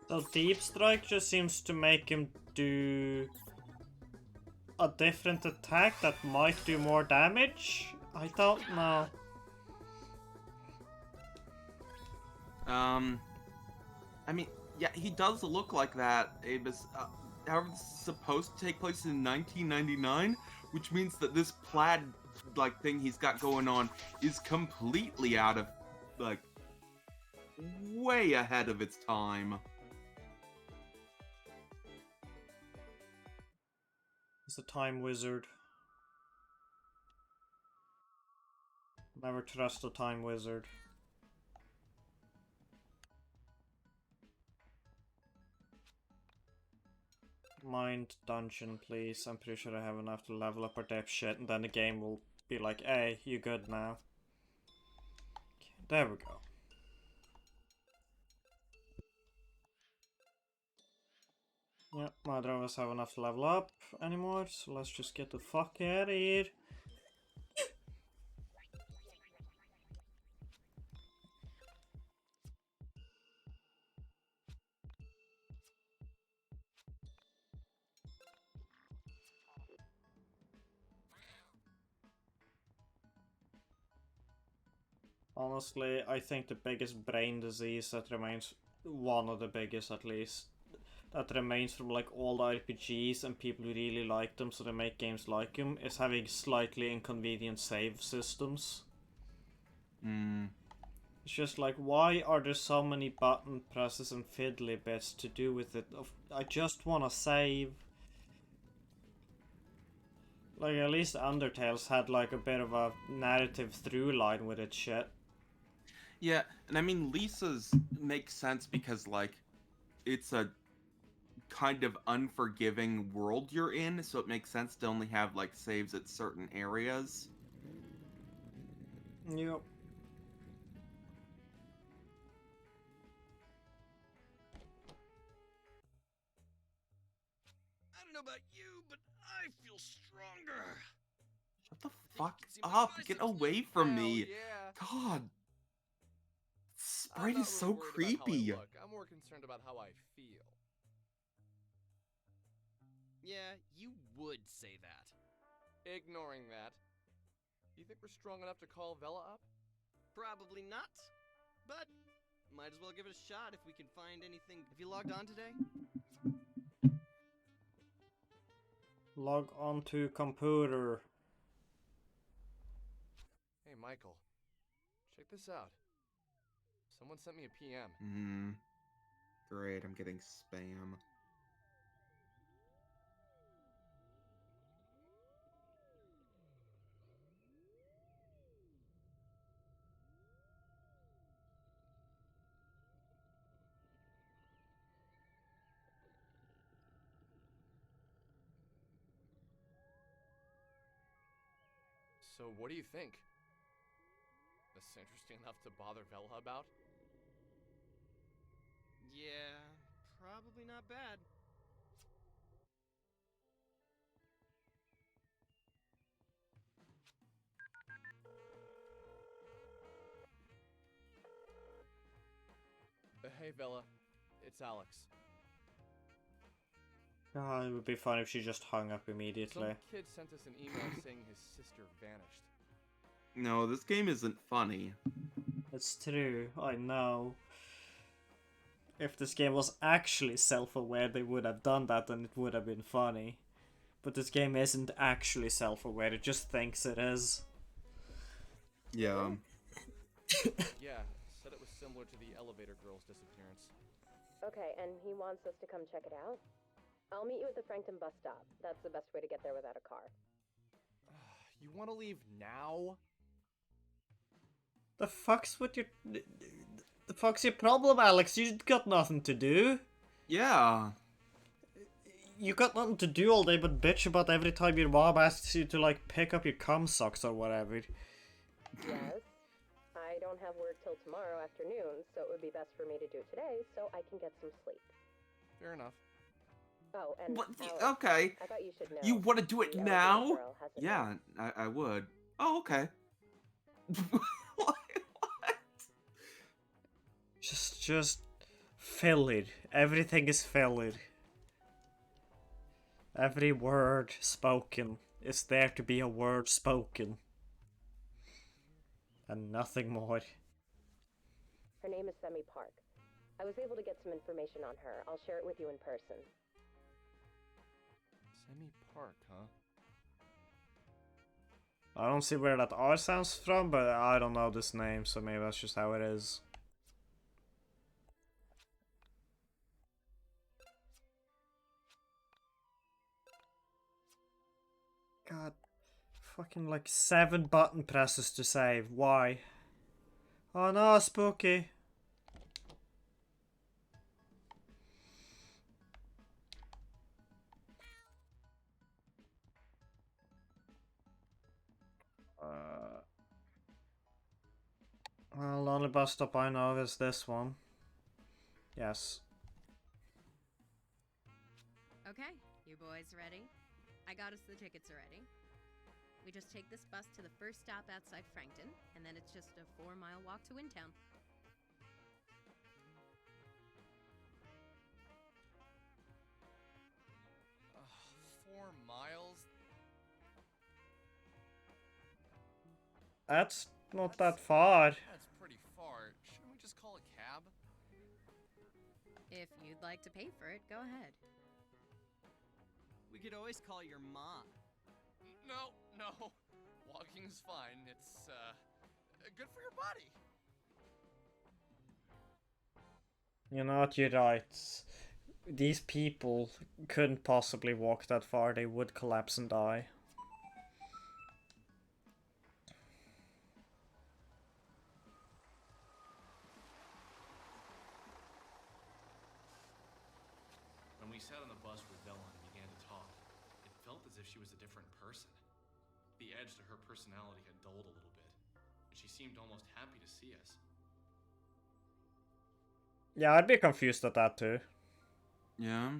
So Deep Strike just seems to make him do a different attack that might do more damage? I don't know. I mean, yeah, he does look like that, Avis. However, this is supposed to take place in 1999, which means that this plaid, like, thing he's got going on is completely out of, like, way ahead of its time. He's a time wizard. Never trust a time wizard. Mind dungeon, please. I'm pretty sure I have enough to level up our depth shit, and then the game will be like, hey, you good now. Okay, there we go. Yeah, neither of us have enough to level up anymore, so let's just get the fuck out of here. Honestly, I think the biggest brain disease that remains, one of the biggest at least, that remains from like old RPGs and people who really like them so they make games like them, is having slightly inconvenient save systems. It's just like, why are there so many button presses and fiddly bits to do with it? I just want to save. Like, at least Undertale's had like a bit of a narrative through line with its shit. Yeah, and I mean Lisa's makes sense because like it's a kind of unforgiving world you're in, so it makes sense to only have like saves at certain areas. Yep. I don't know about you, but I feel stronger. Shut the fuck up! Get away from me! Yeah. God, I'm sprite not is so really worried creepy. About how I look. I'm more concerned about how I feel. Yeah, you would say that. Ignoring that, do you think we're strong enough to call Vela up? Probably not. But might as well give it a shot if we can find anything. Have you logged on today? Log on to computer. Hey, Michael. Check this out. Someone sent me a PM. Great, I'm getting spam. So what do you think? This interesting enough to bother Vela about? Yeah, probably not bad. Hey, Vela. It's Alex. It would be fun if she just hung up immediately. Some kid sent us an email saying his sister vanished. No, this game isn't funny. It's true, I know. If this game was actually self-aware, they would have done that and it would have been funny. But this game isn't actually self-aware, it just thinks it is. Yeah. Yeah, said it was similar to the elevator girl's disappearance. Okay, and he wants us to come check it out? I'll meet you at the Frankton bus stop. That's the best way to get there without a car. You want to leave now? The fuck's with your... The fuck's your problem, Alex? You got nothing to do. Yeah. You got nothing to do all day but bitch about every time your mom asks you to, like, pick up your cum socks or whatever. Yes. I don't have work till tomorrow afternoon, so it would be best for me to do it today so I can get some sleep. Fair enough. Oh, and What? Alex, Okay. I thought you should know. You want to do it the elevator now? girl has a Yeah, I would. Oh, okay. What? Just filler. Everything is filler. Every word spoken is there to be a word spoken. And nothing more. Her name is Semi Park. I was able to get some information on her. I'll share it with you in person. Semi Park, huh? I don't see where that R sounds from, but I don't know this name, so maybe that's just how it is. God, fucking like 7 button presses to save. Why? Oh no, spooky. Well, the only bus stop I know is this one. Yes. Okay, you boys ready? I got us the tickets already. We just take this bus to the first stop outside Frankton, and then it's just a 4-mile walk to Wintown. Ugh, 4 miles? That's not that far. That's pretty far. Shouldn't we just call a cab? If you'd like to pay for it, go ahead. We could always call your mom. No, no. Walking's fine. It's, good for your body. You know what, you're right. These people couldn't possibly walk that far. They would collapse and die. When we sat on the bus with Vella and began to talk, it felt as if she was a different person. The edge to her personality had dulled a little bit, and she seemed almost happy to see us. Yeah, I'd be confused at that too. Yeah.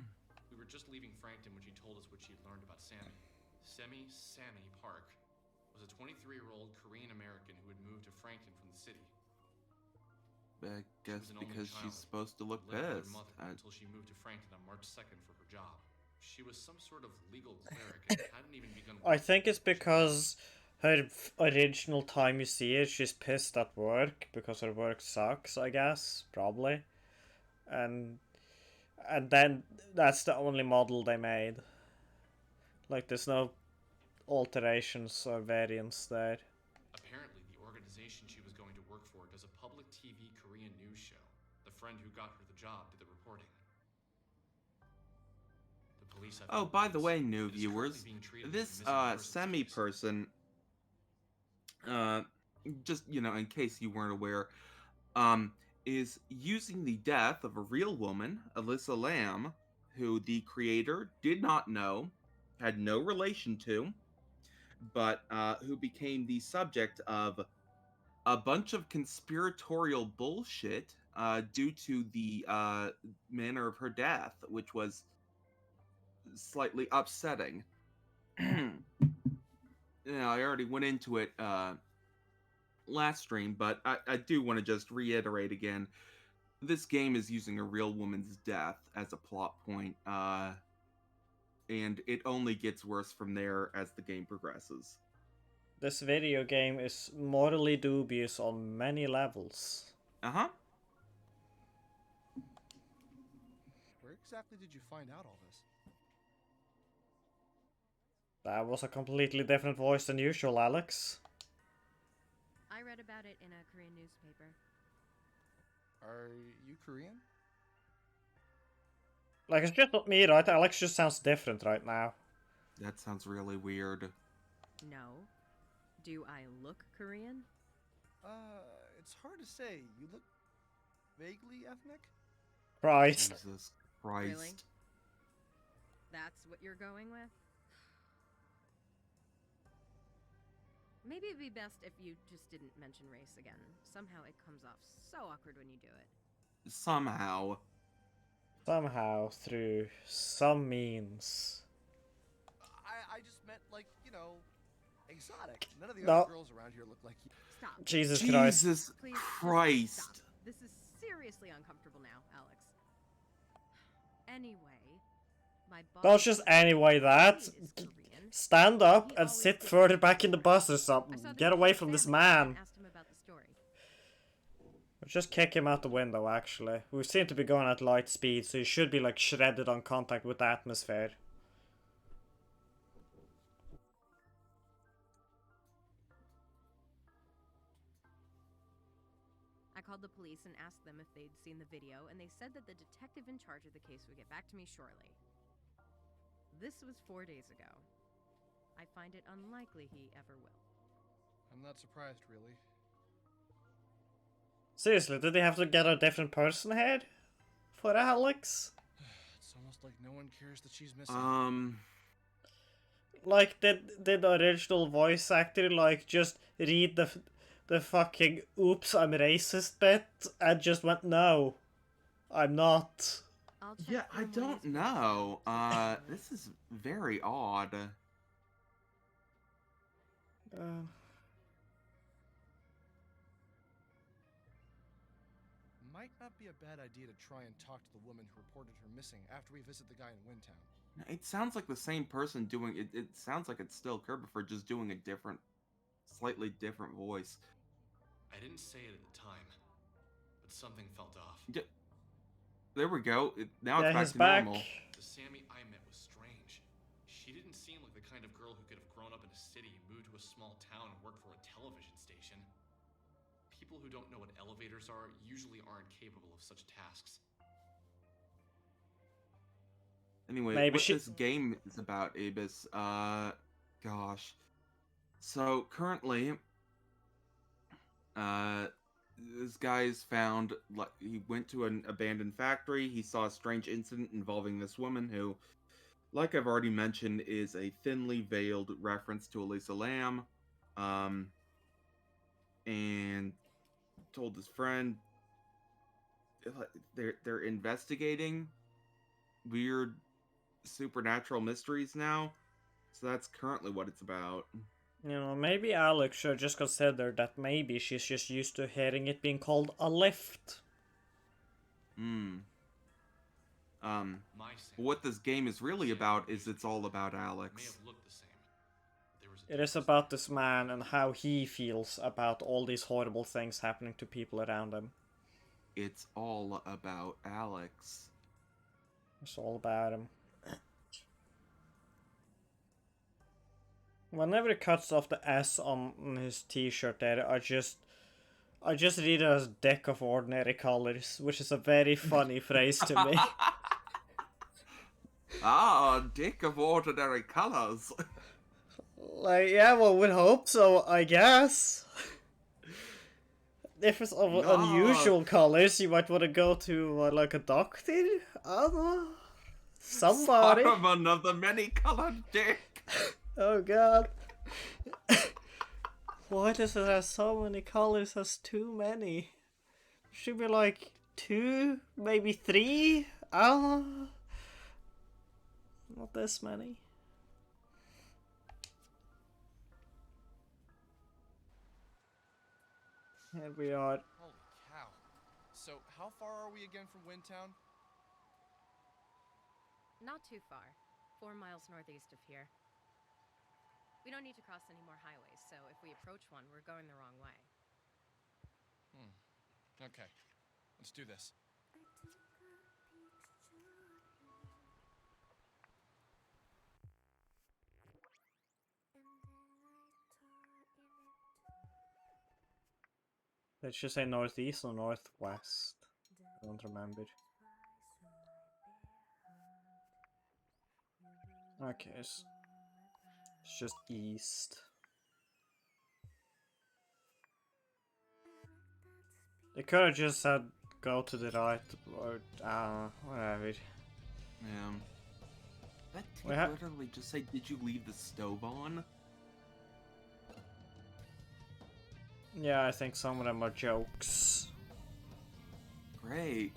We were just leaving Frankton when she told us what she had learned about Sammy. Sammy Park was a 23-year-old Korean American who had moved to Frankton from the city. I guess She was an only because child, she's supposed to look lived with her pissed. mother until she moved to Frankton on March 2nd for her job. She was some sort of legal cleric and hadn't even begun I working think it's when she because her original time you see it, she's pissed at work because her work sucks, I guess, probably. And then that's the only model they made. Like, there's no alterations or variants there. Apparently, the organization she was going to work for does a public TV Korean news show. The friend who got her the job did the reporting. The police have Oh, by the way, complaints. new It is viewers, currently being treated this as a missing persons semi case. person, just in case you weren't aware, is using the death of a real woman, Alyssa Lamb, who the creator did not know, had no relation to, but who became the subject of a bunch of conspiratorial bullshit due to the manner of her death, which was slightly upsetting. I already went into it last stream, but I do want to just reiterate again. This game is using a real woman's death as a plot point, and it only gets worse from there as the game progresses. This video game is morally dubious on many levels. Uh-huh. Where exactly did you find out all this? That was a completely different voice than usual, Alex. I read about it in a Korean newspaper. Are you Korean? Like, it's just not me, right? Alex just sounds different right now. That sounds really weird. No. Do I look Korean? It's hard to say. You look vaguely ethnic? Right. Jesus Christ. Really? That's what you're going with? Maybe it'd be best if you just didn't mention race again. Somehow it comes off so awkward when you do it. Somehow. Somehow, through some means. I just meant, like, exotic. None of the No. other girls around here look like you. Stop. Jesus Christ. Jesus Please, just Christ. stop. This is seriously uncomfortable now, Alex. Anyway, my boss... Don't just anyway that. is Korean. Stand up He and always sit thinks further he's back in the bus or I saw something. that Get he away was from this family man. and asked him about the story. Just kick him out the window, actually. We seem to be going at light speed, so he should be, like, shredded on contact with the atmosphere. I called the police and asked them if they'd seen the video, and they said that the detective in charge of the case would get back to me shortly. This was 4 days ago. I find it unlikely he ever will. I'm not surprised, really. Seriously, did they have to get a different person here? For Alex? It's almost like no one cares that she's missing. Like, did the original voice actor, like, just read the fucking oops, I'm racist bit and just went, no, I'm not. I'll check Yeah, for I him when don't he's know. finished. This is very odd. Might not be a bad idea to try and talk to the woman who reported her missing after we visit the guy in Windtown. It sounds like the same person doing it. It sounds like it's still Kerbifer, just doing a different, slightly different voice. I didn't say it at the time, but something felt off. There we go. Now Yeah, it's back he's to back. normal. The Sammy I met was strange. She didn't seem like the kind of girl who could have grown up in a city, moved to a small town, and worked for a television station. People who don't know what elevators are usually aren't capable of such tasks. Anyway, Maybe what she- this game is about, Abus, gosh. So, currently, this guy's found, he went to an abandoned factory, he saw a strange incident involving this woman who, like I've already mentioned, is a thinly veiled reference to Elisa Lamb, and told his friend, they're investigating weird supernatural mysteries now. So that's currently what it's about. You know, maybe Alex should just consider that maybe she's just used to hearing it being called a lift. What this game is really about is it's all about Alex. It is about this man and how he feels about all these horrible things happening to people around him. It's all about Alex. It's all about him. Whenever it cuts off the S on his t-shirt there, I just read it as deck of ordinary colors, which is a very funny phrase to me. Ah, dick of ordinary colors. Like, yeah, well, would hope so, I guess. If it's of unusual colors, you might want to go to, like, a doctor? I don't know. Somebody. Saruman of the many-colored dick. Oh god. Why does it have so many colors? Has too many. Should be like 2, maybe 3? I don't know. Not this many. Here we are. Holy cow. So, how far are we again from Windtown? Not too far. 4 miles northeast of here. We don't need to cross any more highways, so if we approach one, we're going the wrong way. Okay. Let's do this. Let's just say northeast or northwest. I don't remember. Okay, it's just east. They could have just said go to the right, or whatever. Yeah. That tape literally just say, did you leave the stove on? Yeah, I think some of them are jokes. Great.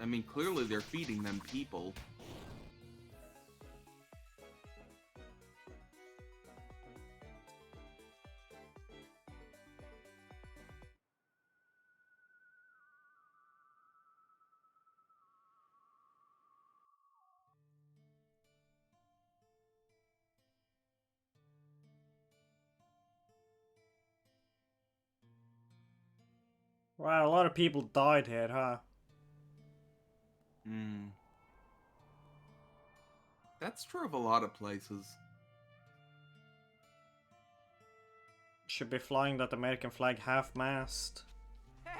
I mean, clearly they're feeding them people. Wow, a lot of people died here, huh? That's true of a lot of places. Should be flying that American flag half-mast.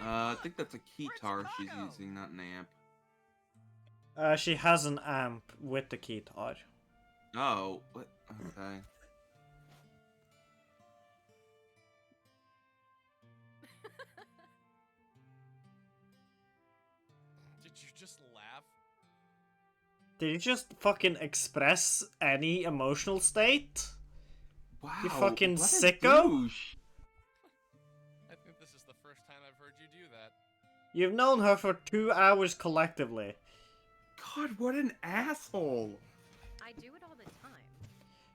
I think that's a keytar she's using, not an amp. She has an amp with the keytar. Oh, what? Okay. Did you just laugh? Did you just fucking express any emotional state? Wow. You fucking what a sicko? douche. first time I've heard you do that. You've known her for 2 hours collectively. God, what an asshole! I do it all the time.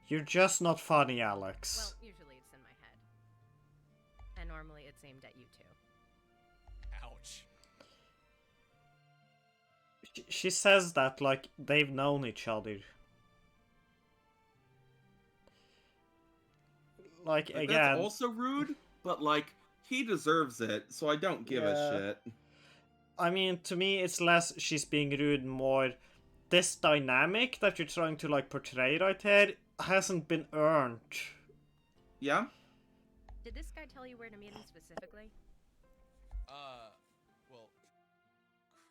You're just not funny, Alex. Well, usually it's in my head. And normally it's aimed at you two. Ouch. She says that like they've known each other. Like, again... That's also rude, but like, he deserves it, so I don't give a shit. I mean, to me, it's less she's being rude and more this dynamic that you're trying to like portray right here hasn't been earned. Yeah? Did this guy tell you where to meet him specifically? Well,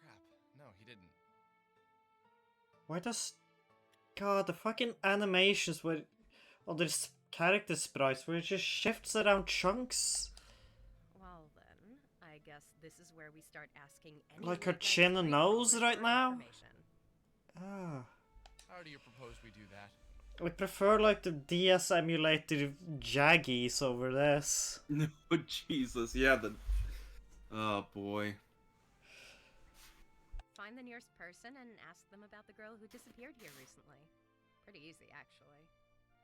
crap. No, he didn't. Why does... God, the fucking animations where... Oh, there's character sprites where it just shifts around chunks. Well then, I guess this is where we start asking any Like her late-night chin and nose straightforward right for now? information. Ah. How do you propose we do that? I prefer like the DS emulator jaggies over this. No, Jesus, yeah, the... Oh, boy. Find the nearest person and ask them about the girl who disappeared here recently. Pretty easy, actually.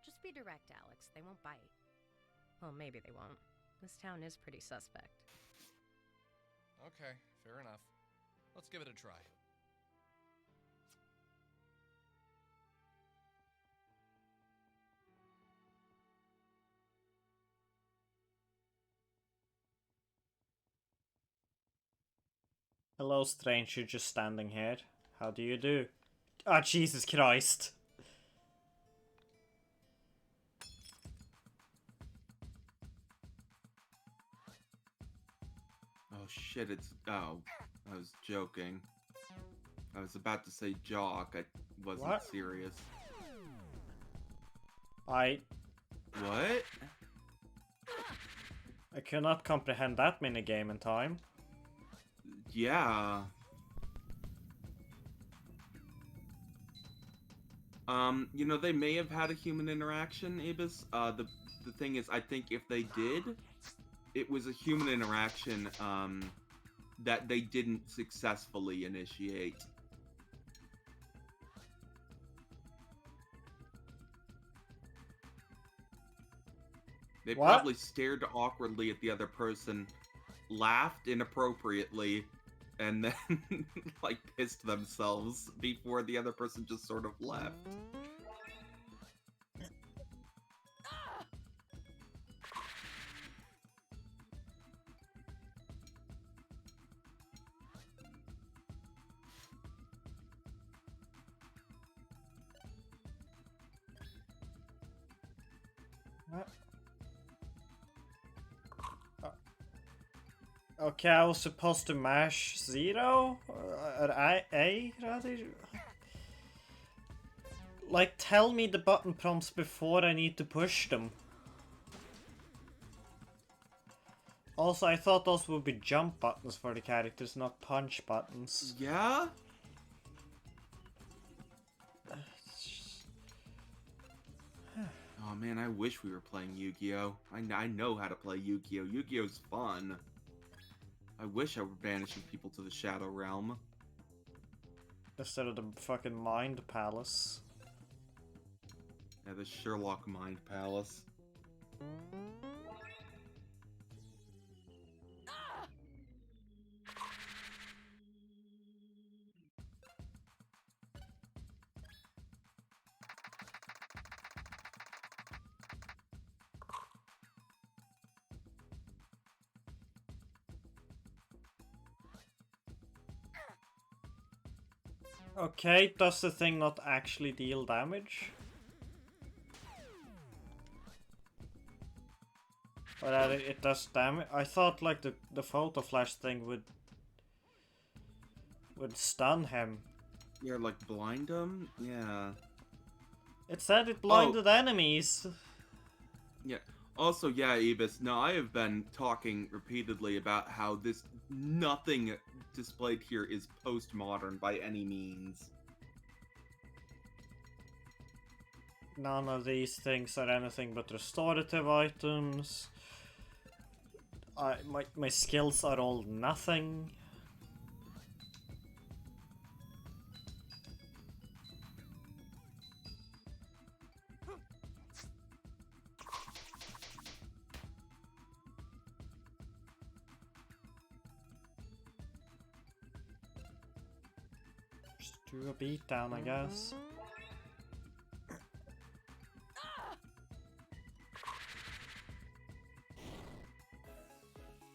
Just be direct, Alex. They won't bite. Well, maybe they won't. This town is pretty suspect. Okay, fair enough. Let's give it a try. Hello, stranger, just standing here. How do you do? Ah, Jesus Christ. Oh shit, it's... Oh, I was joking. I was about to say jock, I wasn't What? serious. I What? cannot comprehend that minigame in time. Yeah. You know, they may have had a human interaction, Ibis. The thing is, I think if they did, it was a human interaction, that they didn't successfully initiate. They What? probably stared awkwardly at the other person, laughed inappropriately, and then, like, pissed themselves before the other person just sort of left. What? Okay, I was supposed to mash 0? Or A, rather? Like, tell me the button prompts before I need to push them. Also, I thought those would be jump buttons for the characters, not punch buttons. Yeah? Oh man, I wish we were playing Yu-Gi-Oh! I know how to play Yu-Gi-Oh! Yu-Gi-Oh's fun. I wish I were banishing people to the Shadow Realm. Instead of the fucking Mind Palace. Yeah, the Sherlock Mind Palace. Okay, does the thing not actually deal damage? Or that it does damage? I thought like the photo flash thing would stun him. Yeah, like blind him? Yeah. It said it blinded enemies. Yeah. Also, yeah, Ibis, no, I have been talking repeatedly about how this nothing displayed here is postmodern by any means. None of these things are anything but restorative items. my skills are all nothing. Just do a beatdown, I guess.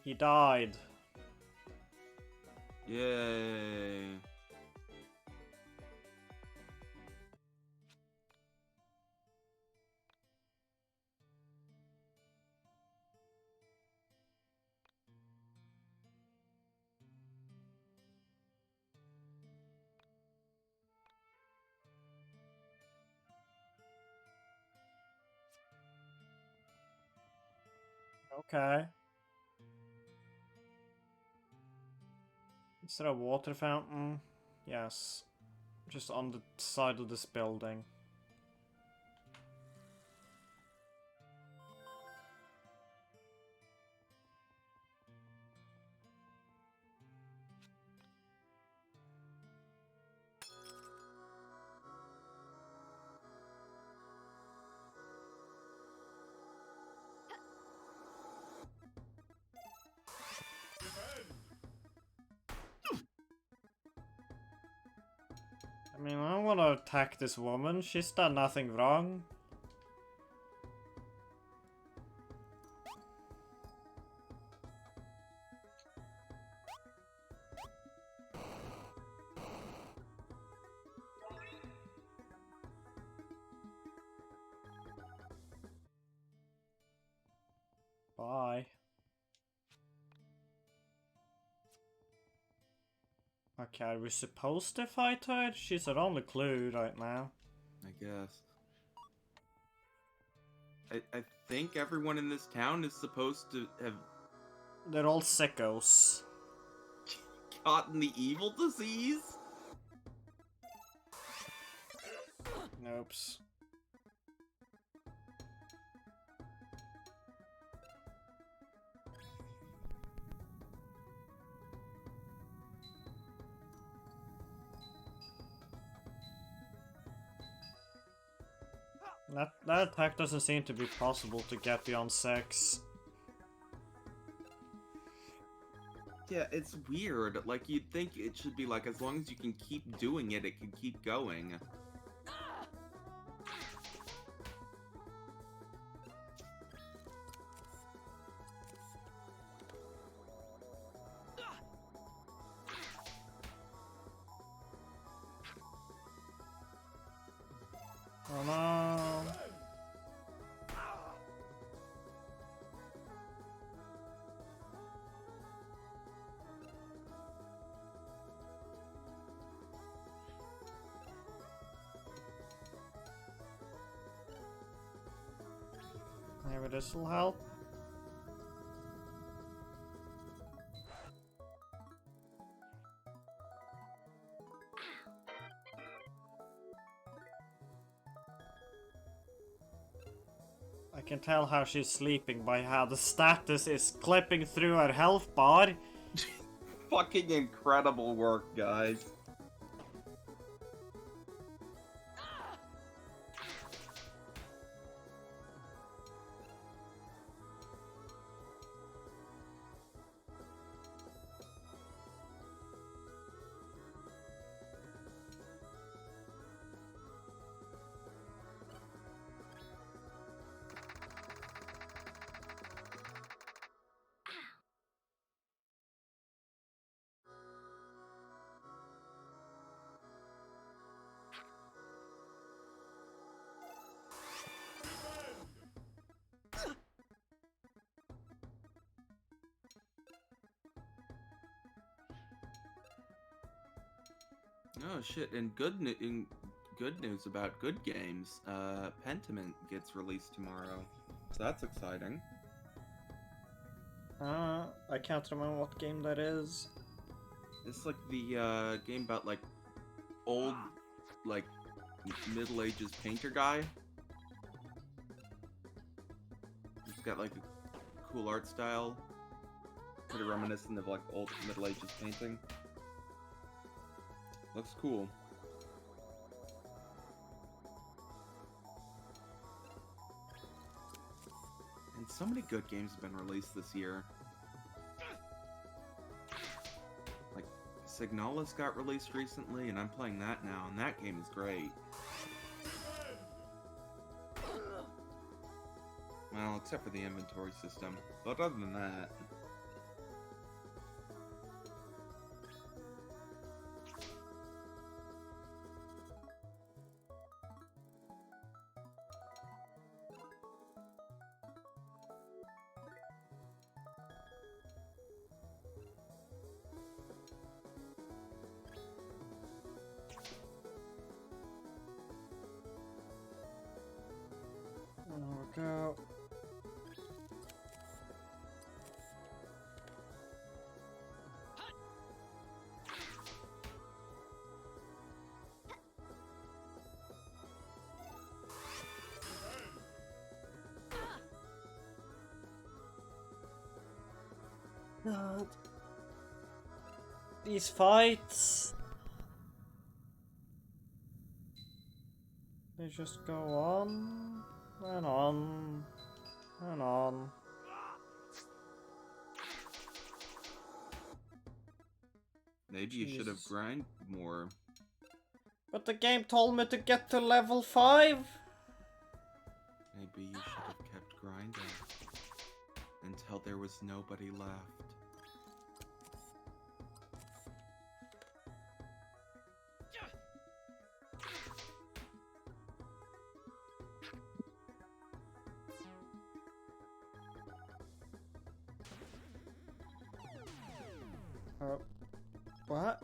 He died. Yay. Okay. Is there a water fountain? Yes. Just on the side of this building. I mean, I don't want to attack this woman. She's done nothing wrong. Bye. Okay, are we supposed to fight her? She's our only clue right now. I guess. I think everyone in this town is supposed to have They're all sickos. gotten the evil disease? Noops. That attack doesn't seem to be possible to get beyond 6. Yeah, it's weird. Like, you'd think it should be like, as long as you can keep doing it, it can keep going. Oh no. Maybe this will help. I can tell how she's sleeping by how the status is clipping through her health bar. Fucking incredible work, guys. Oh shit! And good news about good games. Pentiment gets released tomorrow, so that's exciting. I can't remember what game that is. It's like the game about like old, like Middle Ages painter guy. He's got like a cool art style. pretty reminiscent of like old Middle Ages painting. Looks cool. And so many good games have been released this year. Like, Signala's got released recently, and I'm playing that now, and that game is great. Well, except for the inventory system. But other than that... There we go. God. These fights. They just go on and on and on. Maybe you should have Jesus. grind more. But the game told me to get to level 5. Maybe you should have kept grinding. Until there was nobody left. What?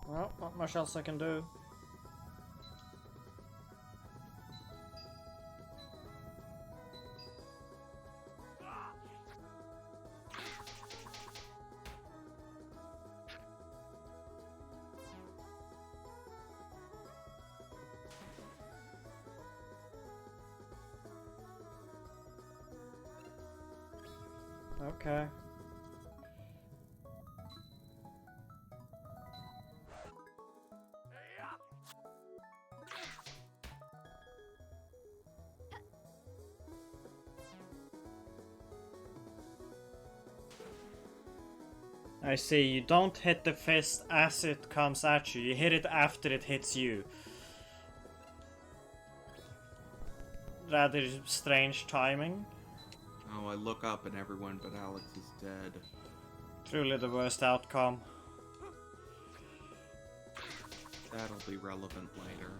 Well, not much else I can do. Okay. I see, you don't hit the fist as it comes at you, you hit it after it hits you. Rather strange timing. Oh, I look up and everyone but Alex is dead. Truly the worst outcome. That'll be relevant later.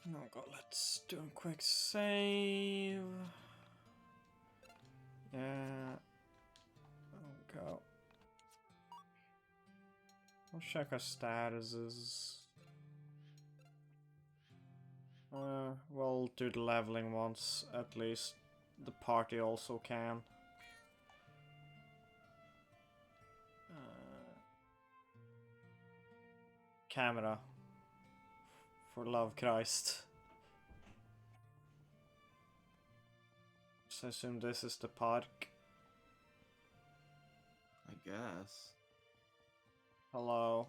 Oh god, let's do a quick save. Yeah. Okay. I'll check our statuses. We'll do the leveling once, at least. The party also can. Camera. For love Christ. So I assume this is the park. I guess. Hello.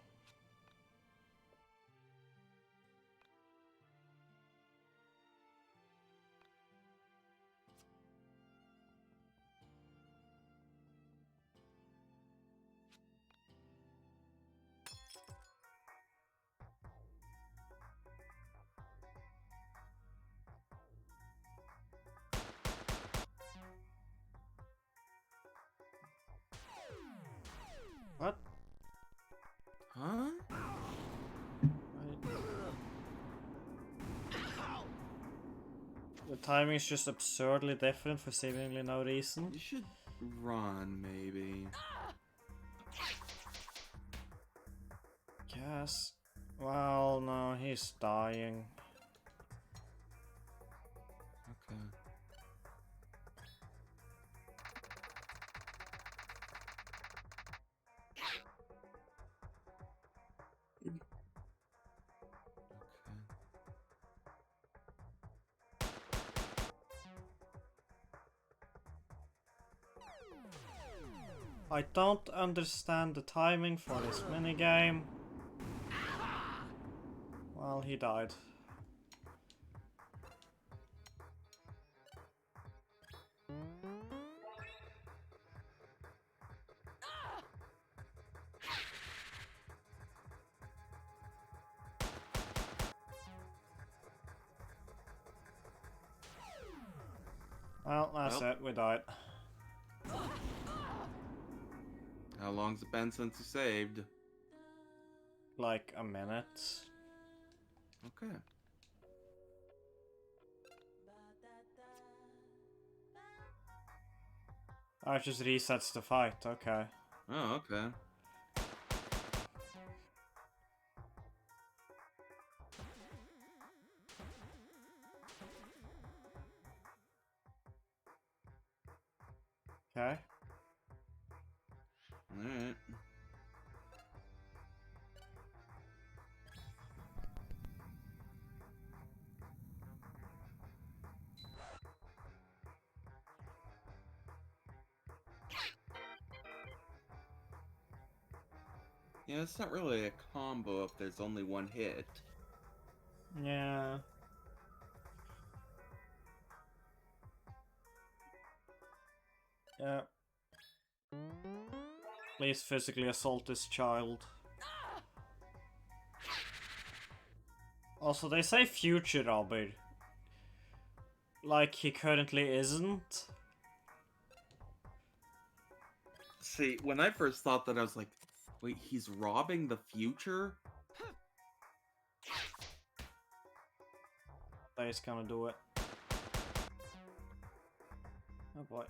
The timing is just absurdly different for seemingly no reason. You should run, maybe. Yes. Well, no, he's dying. Okay. I don't understand the timing for this minigame. Well, he died. Well, that's Well. it, we died. How long's it been since you saved? Like a minute. Okay. Oh, it just resets the fight, okay. Oh, okay. Okay. Alright. Yeah, it's not really a combo if there's only one hit. Yeah. Yeah. Please physically assault this child. Also, they say future Robert. Like he currently isn't. See, when I first thought that, I was like, wait, he's robbing the future? That is gonna do it. Oh boy.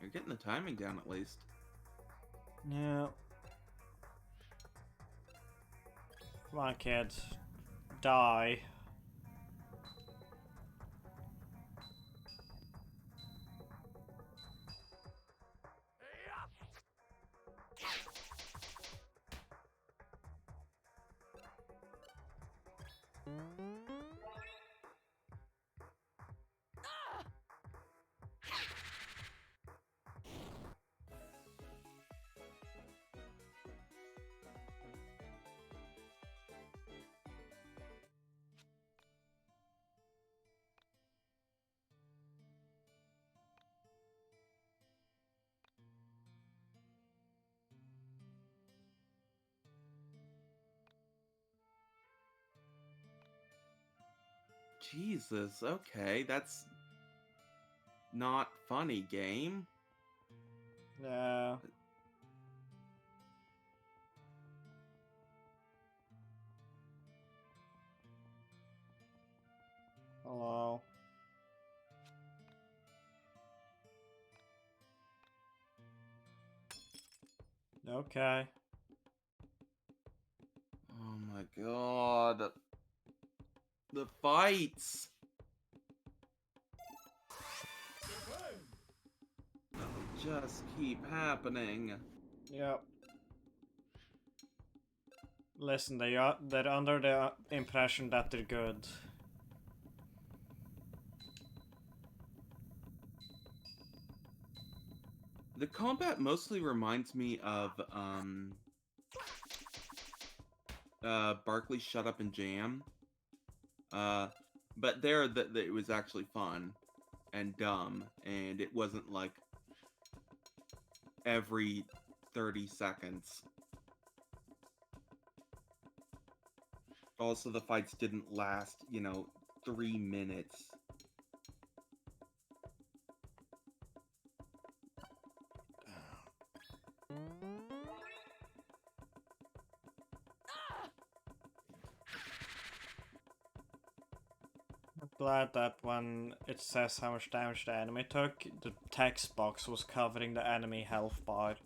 You're getting the timing down at least. Yeah. Come on, kid. Die. Jesus, okay, that's not funny, game. Yeah. Hello. Okay. Oh my god. The fights! Just keep happening. Yep. Listen, they're under the impression that they're good. The combat mostly reminds me of, Barkley Shut Up and Jam. But there, it was actually fun and dumb, and it wasn't like every 30 seconds. Also, the fights didn't last, 3 minutes. glad that when it says how much damage the enemy took, the text box was covering the enemy health bar.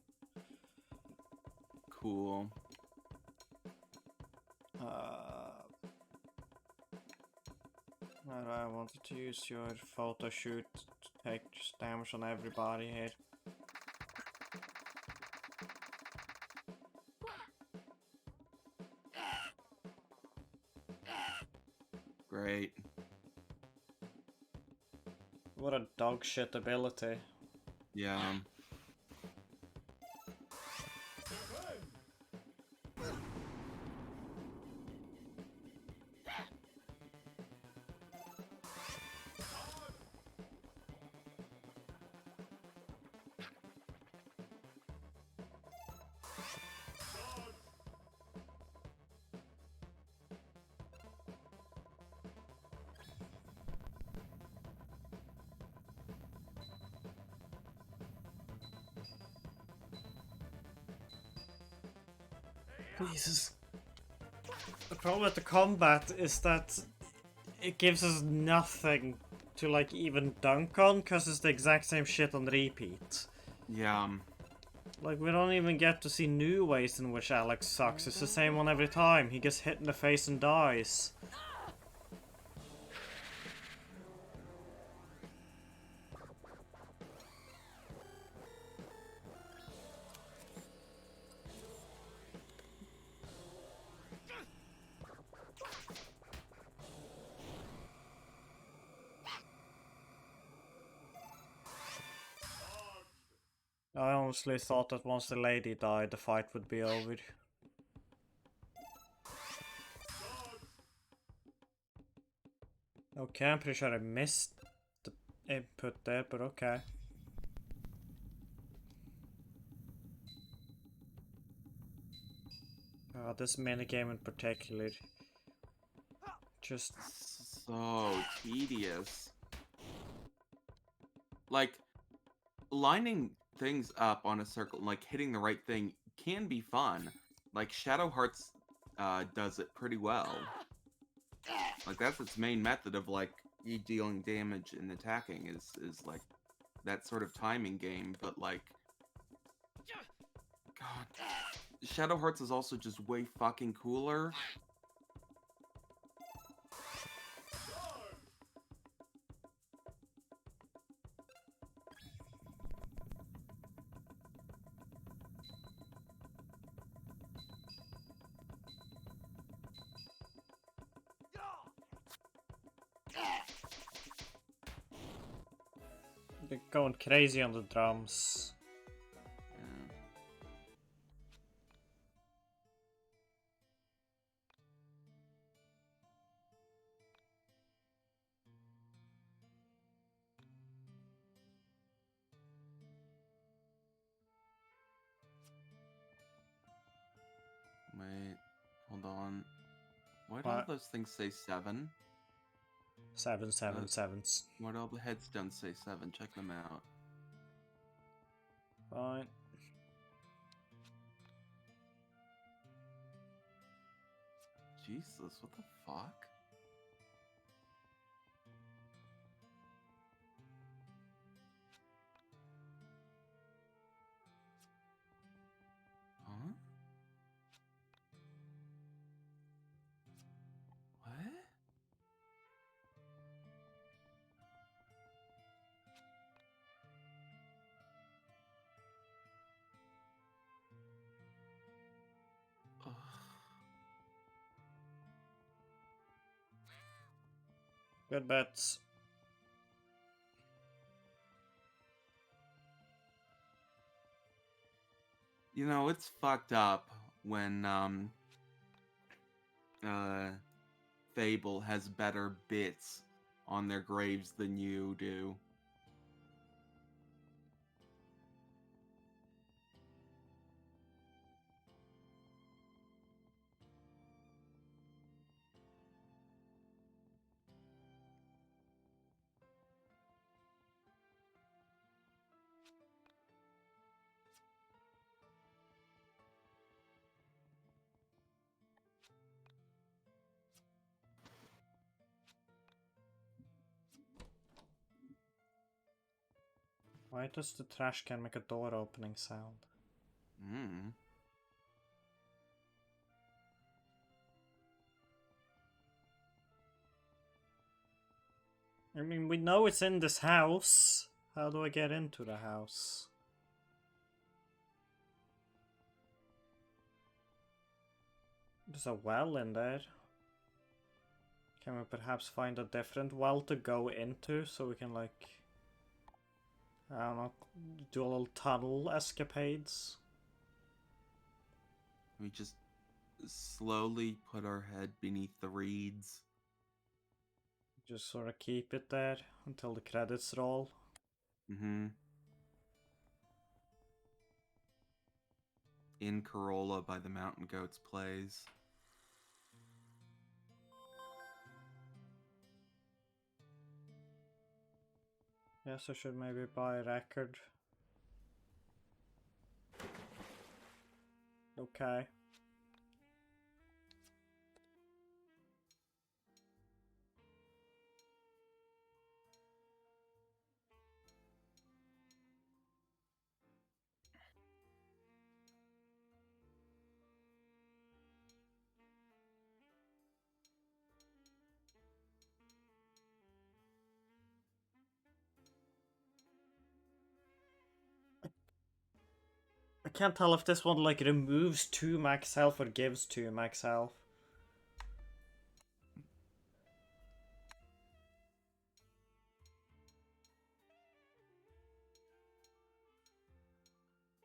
Cool. I wanted to use your photo shoot to take just damage on everybody here. Great. What a dog shit ability. Yeah. Jesus. The problem with the combat is that it gives us nothing to like even dunk on, because it's the exact same shit on repeat. Yeah. Like, we don't even get to see new ways in which Alex sucks. It's the same one every time. He gets hit in the face and dies. I honestly thought that once the lady died, the fight would be over. Okay, I'm pretty sure I missed the input there, but okay. This minigame in particular. Just so tedious. Like, lining things up on a circle, like hitting the right thing, can be fun. Like, Shadow Hearts does it pretty well. Like, that's its main method of, like, you dealing damage and attacking is like, that sort of timing game, but, like... God. Shadow Hearts is also just way fucking cooler. they're going crazy on the drums. Wait, hold on. Why do all those things say 7? 7, 7, 7s. Why do all the headstones say 7? Check them out. Fine. Jesus, what the fuck? Huh? What? Ugh. Good bets. You know, it's fucked up when, Fable has better bits on their graves than you do. Why does the trash can make a door opening sound? Hmm. I mean, we know it's in this house. How do I get into the house? There's a well in there. Can we perhaps find a different well to go into so we can, like, I don't know, do a little tunnel escapades? We just slowly put our head beneath the reeds. Just sort of keep it there until the credits roll. Mm-hmm. In Corolla by the Mountain Goats plays. Yes, I should maybe buy a record. Okay. I can't tell if this one like removes 2 max health or gives 2 max health.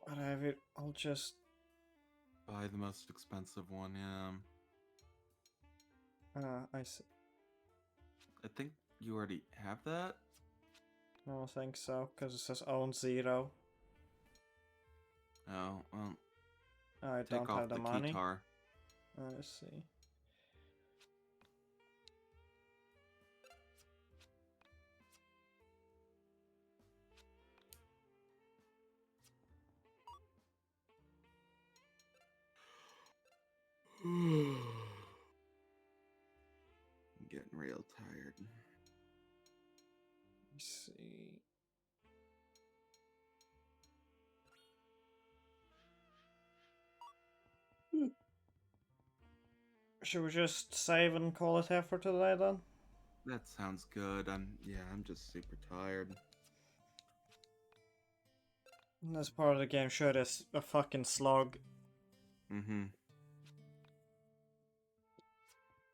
Whatever, I'll just... Buy the most expensive one, yeah. I see. I think you already have that? I don't think so, because it says own 0. Oh, well, I take don't off have the the money. keytar. I see. I'm getting real tired. Let's see. Should we just save and call it here for today then? That sounds good. I'm just super tired. This part of the game sure is a fucking slog. Mm-hmm.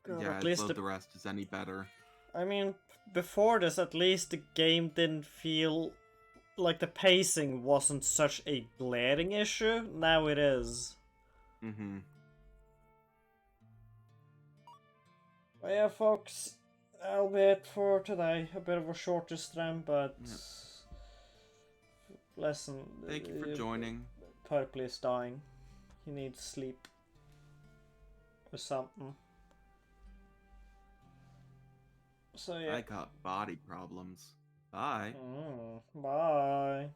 God, Yeah, at I least love the rest is any better. I mean, before this, at least the game didn't feel like the pacing wasn't such a glaring issue. Now it is. Mm-hmm. But yeah, folks, that'll be it for today. A bit of a shorter stream, but Yep. listen. Thank you for joining. Purple is dying. He needs sleep or something. So yeah. I got body problems. Bye. Bye.